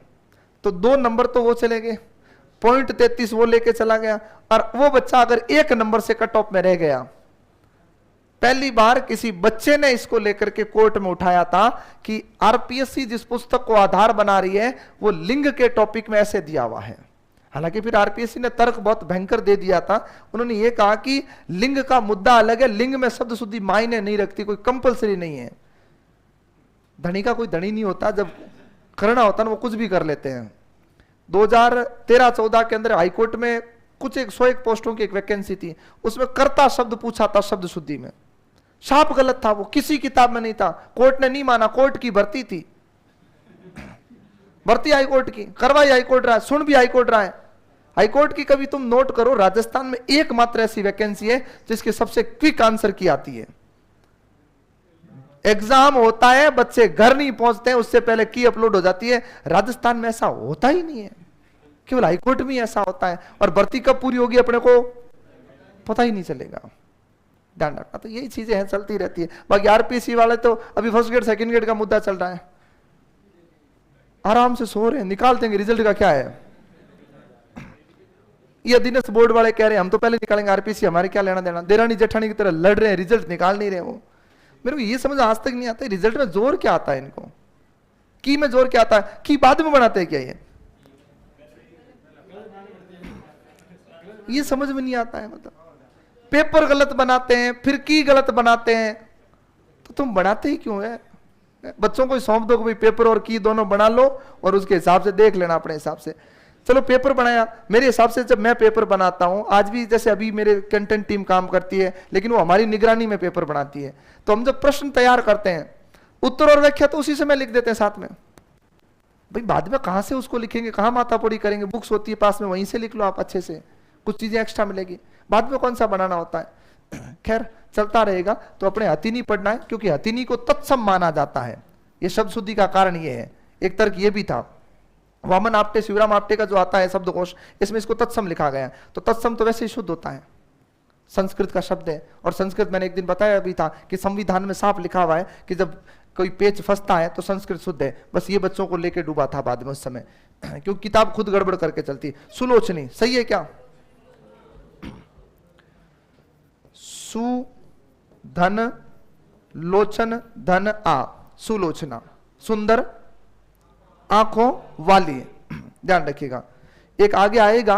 तो 2 नंबर तो वो चले गए, 0.33 वो लेके चला गया, और वो बच्चा अगर 1 नंबर से कट ऑफ में रह गया। पहली बार किसी बच्चे ने इसको लेकर के कोर्ट में उठाया था कि आरपीएससी जिस पुस्तक को आधार बना रही है वो लिंग के टॉपिक में ऐसे दिया हुआ है। हालांकि फिर आरपीएससी ने तर्क बहुत भयंकर दे दिया था, उन्होंने ये कहा कि लिंग का मुद्दा अलग है, लिंग में शब्द शुद्धि मायने नहीं रखती, कोई कंपलसरी नहीं है। धनी का कोई धनी नहीं होता, जब करना होता ना वो कुछ भी कर लेते हैं। 2013-14 के अंदर हाईकोर्ट में कुछ 101 पोस्टों की एक वैकेंसी थी, उसमें कर्ता शब्द पूछा था शब्द शुद्धि में, साफ गलत था, वो किसी किताब में नहीं था, कोर्ट ने नहीं माना, कोर्ट की भर्ती थी, भर्ती हाईकोर्ट की, करवाई हाईकोर्ट रहा है, सुन भी हाईकोर्ट रहा है। हाईकोर्ट की कभी तुम नोट करो, राजस्थान में एकमात्र ऐसी वैकेंसी है जिसके सबसे क्विक आंसर की आती है। एग्जाम होता है, बच्चे घर नहीं पहुंचते हैं, उससे पहले की अपलोड हो जाती है। राजस्थान में ऐसा होता ही नहीं है, केवल हाईकोर्ट में ऐसा होता है, और भर्ती कब पूरी होगी अपने को पता ही नहीं चलेगा। ध्यान रखना, तो यही चीजें हैं, चलती रहती है। बाकी आरपीसी वाले तो अभी फर्स्ट ग्रेड सेकंड ग्रेड का मुद्दा चल रहा है, आराम से सो रहे हैं, निकाल देंगे, रिजल्ट का क्या है। ये अधीनस्थ बोर्ड वाले कह रहे हैं हम तो पहले निकालेंगे आरपीसी, हमारे क्या लेना देना, देरानी जेठानी की तरह लड़ रहे हैं, रिजल्ट निकाल नहीं रहे। वो मेरे को ये समझ आज तक नहीं आता है, रिजल्ट में जोर क्या आता है इनको, की में जोर क्या आता है, की बाद में बनाते हैं क्या, ये समझ में नहीं आता है। मतलब पेपर गलत बनाते हैं, फिर की गलत बनाते हैं, तो तुम बनाते ही क्यों है। बच्चों को सौंप दो कि भाई पेपर और की दोनों बना लो, और उसके हिसाब से देख लेना अपने हिसाब से। चलो पेपर बनाया, मेरे हिसाब से जब मैं पेपर बनाता हूं, आज भी जैसे अभी मेरे कंटेंट टीम काम करती है, लेकिन वो हमारी निगरानी में पेपर बनाती है, तो हम जब प्रश्न तैयार करते हैं, उत्तर और व्याख्या तो उसी से मैं लिख देते हैं साथ में। भाई बाद में कहां से उसको लिखेंगे, कहां माथापड़ी करेंगे, बुक्स होती है पास में, वहीं से लिख लो आप अच्छे से, कुछ चीजें एक्स्ट्रा मिलेगी, बाद में कौन सा बनाना होता है। खैर चलता रहेगा। तो अपने हथिनी पढ़ना है, क्योंकि हथिनी को तत्सम माना जाता है, ये शब्द शुद्धि का कारण ये है। एक तर्क ये भी था, वामन आपटे शिवराम आपटे का जो आता है शब्दकोश, इसमें इसको तत्सम लिखा गया, तो तत्सम तो वैसे ही शुद्ध होता है, संस्कृत का शब्द है। और संस्कृत मैंने एक दिन बताया भी था कि संविधान में साफ लिखा हुआ है कि जब कोई पेच फंसता है तो संस्कृत शुद्ध है। बस ये बच्चों को लेके डूबा था बाद में उस समय, क्योंकि किताब खुद गड़बड़ करके चलती। सुलोचनी सही है क्या, सु धन लोचन धन आ, सुलोचना, सुंदर आंखों वाली, ध्यान रखिएगा। एक आगे आएगा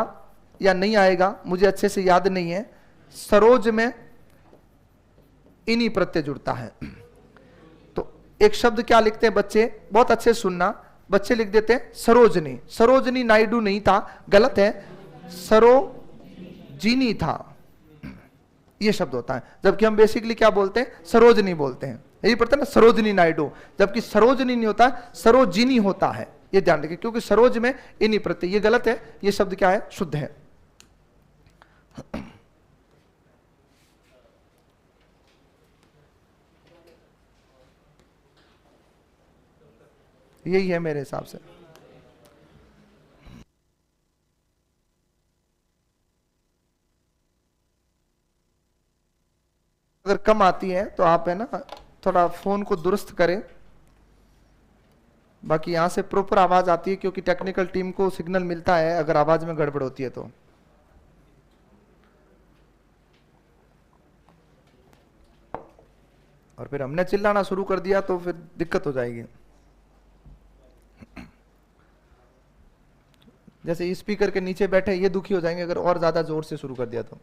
या नहीं आएगा मुझे अच्छे से याद नहीं है, सरोज में इन्हीं प्रत्यय जुड़ता है। तो एक शब्द क्या लिखते हैं बच्चे, बहुत अच्छे सुनना, बच्चे लिख देते हैं सरोजनी, सरोजनी नायडू नहीं था, गलत है, सरोजिनी था, ये शब्द होता है। जबकि हम बेसिकली क्या बोलते हैं, सरोजनी बोलते हैं, यही पढ़ते हैं ना, सरोजनी नायडू, जबकि सरोजनी नहीं होता, सरोजिनी होता है, ये ध्यान रखिए, क्योंकि सरोज में इन्हीं प्रत्यय, ये गलत है, ये शब्द क्या है, शुद्ध है। यही है मेरे हिसाब से। अगर कम आती है तो आप है ना थोड़ा फोन को दुरुस्त करें, बाकी यहां से प्रॉपर आवाज आती है, क्योंकि टेक्निकल टीम को सिग्नल मिलता है अगर आवाज में गड़बड़ होती है तो। और फिर हमने चिल्लाना शुरू कर दिया तो फिर दिक्कत हो जाएगी। जैसे स्पीकर के नीचे बैठे ये दुखी हो जाएंगे अगर और ज्यादा जोर से शुरू कर दिया तो।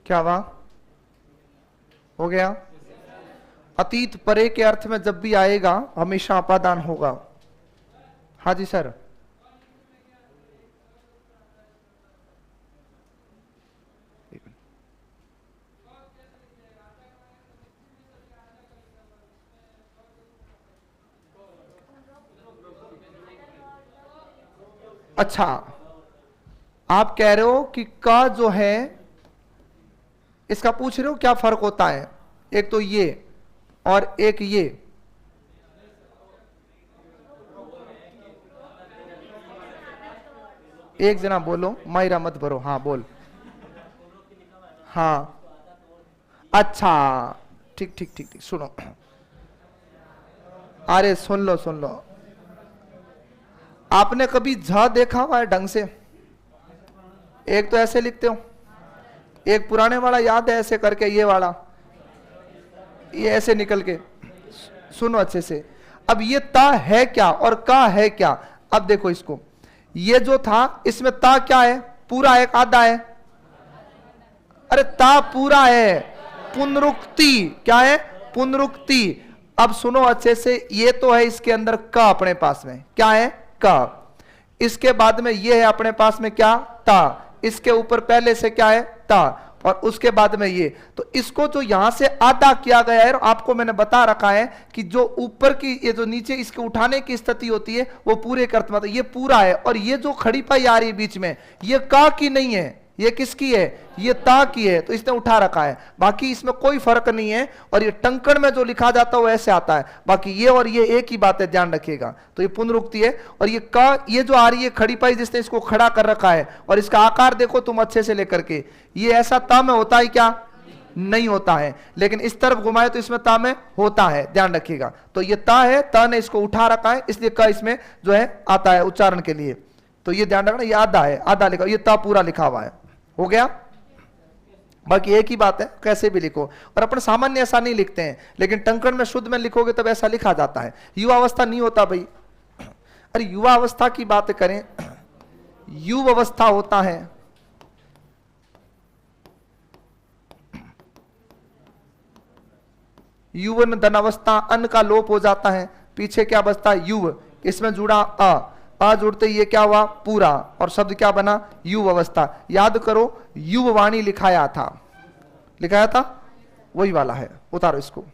क्या हुआ, हो गया। अतीत परे के अर्थ में जब भी आएगा हमेशा अपादान होगा। हाँ जी सर। अच्छा, आप कह रहे हो कि का जो है इसका पूछ रहे हो क्या फर्क होता है, एक तो ये और एक ये। एक जना बोलो, मायरा मत भरो, हाँ बोल। हाँ अच्छा, ठीक ठीक ठीक ठीक, सुनो, अरे सुन लो सुन लो, आपने कभी झ देखा हुआ है ढंग से? एक तो ऐसे लिखते हो, एक पुराने वाला याद है ऐसे करके, ये वाला, ये ऐसे निकल के, सुनो अच्छे से। अब ये ता है क्या और का है क्या? अब देखो इसको, ये जो था इसमें ता क्या है, पूरा है आधा है? अरे ता पूरा है, पुनरुक्ति क्या है, पुनरुक्ति। अब सुनो अच्छे से, ये तो है इसके अंदर का, अपने पास में क्या है, का। इसके बाद में ये है अपने पास में क्या, ता। इसके ऊपर पहले से क्या है, ता, और उसके बाद में ये। तो इसको जो यहां से आधा किया गया है, आपको मैंने बता रखा है कि जो ऊपर की, ये जो नीचे इसके उठाने की स्थिति होती है वो पूरे के अर्थ में, ये पूरा है। और ये जो खड़ी पाई आ रही है बीच में, ये का की नहीं है, ये किसकी है, ये ता की है, तो इसने उठा रखा है। बाकी इसमें कोई फर्क नहीं है। और ये टंकण में जो लिखा जाता है वो ऐसे आता है, बाकी ये और ये एक ही बात है, ध्यान रखिएगा। तो ये पुनरुक्ति है। और ये का, ये जो आ रही है खड़ी पाई, जिसने इसको खड़ा कर रखा है, और इसका आकार देखो तुम अच्छे से लेकर के, ये ऐसा ता में होता है क्या, नहीं होता है। लेकिन इस तरफ घुमाए तो इसमें ता में होता है, ध्यान रखिएगा। तो ये ता है, ता ने इसको उठा रखा है, इसलिए का इसमें जो है आता है उच्चारण के लिए। तो ये ध्यान रखना, ये आधा है, आधा लिखा, ये ता पूरा लिखा हुआ है, हो गया। बाकी एक ही बात है, कैसे भी लिखो। और अपन सामान्य ऐसा नहीं लिखते हैं, लेकिन टंकण में शुद्ध में लिखोगे तब ऐसा लिखा जाता है। युवा अवस्था नहीं होता भाई। अरे युवा अवस्था की बात करें, युव अवस्था होता है, युवन धन अवस्था, अन का लोप हो जाता है, पीछे क्या बचता है युव, इसमें जुड़ा अ जुड़ते ये क्या हुआ पूरा, और शब्द क्या बना युव अवस्था। याद करो युववाणी लिखाया था, लिखाया था वही वाला है, उतारो इसको।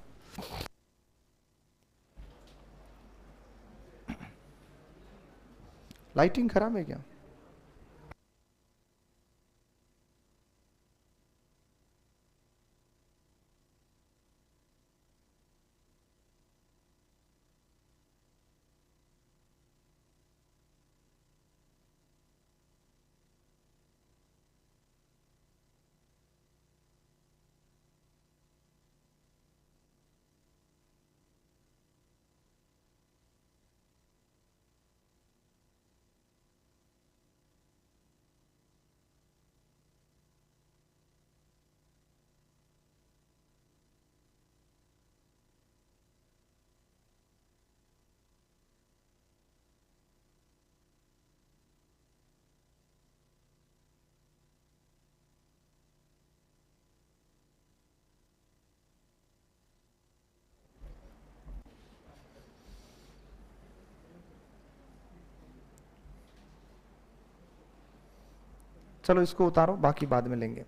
लाइटिंग खराब है क्या? चलो इसको उतारो, बाकी बाद में लेंगे।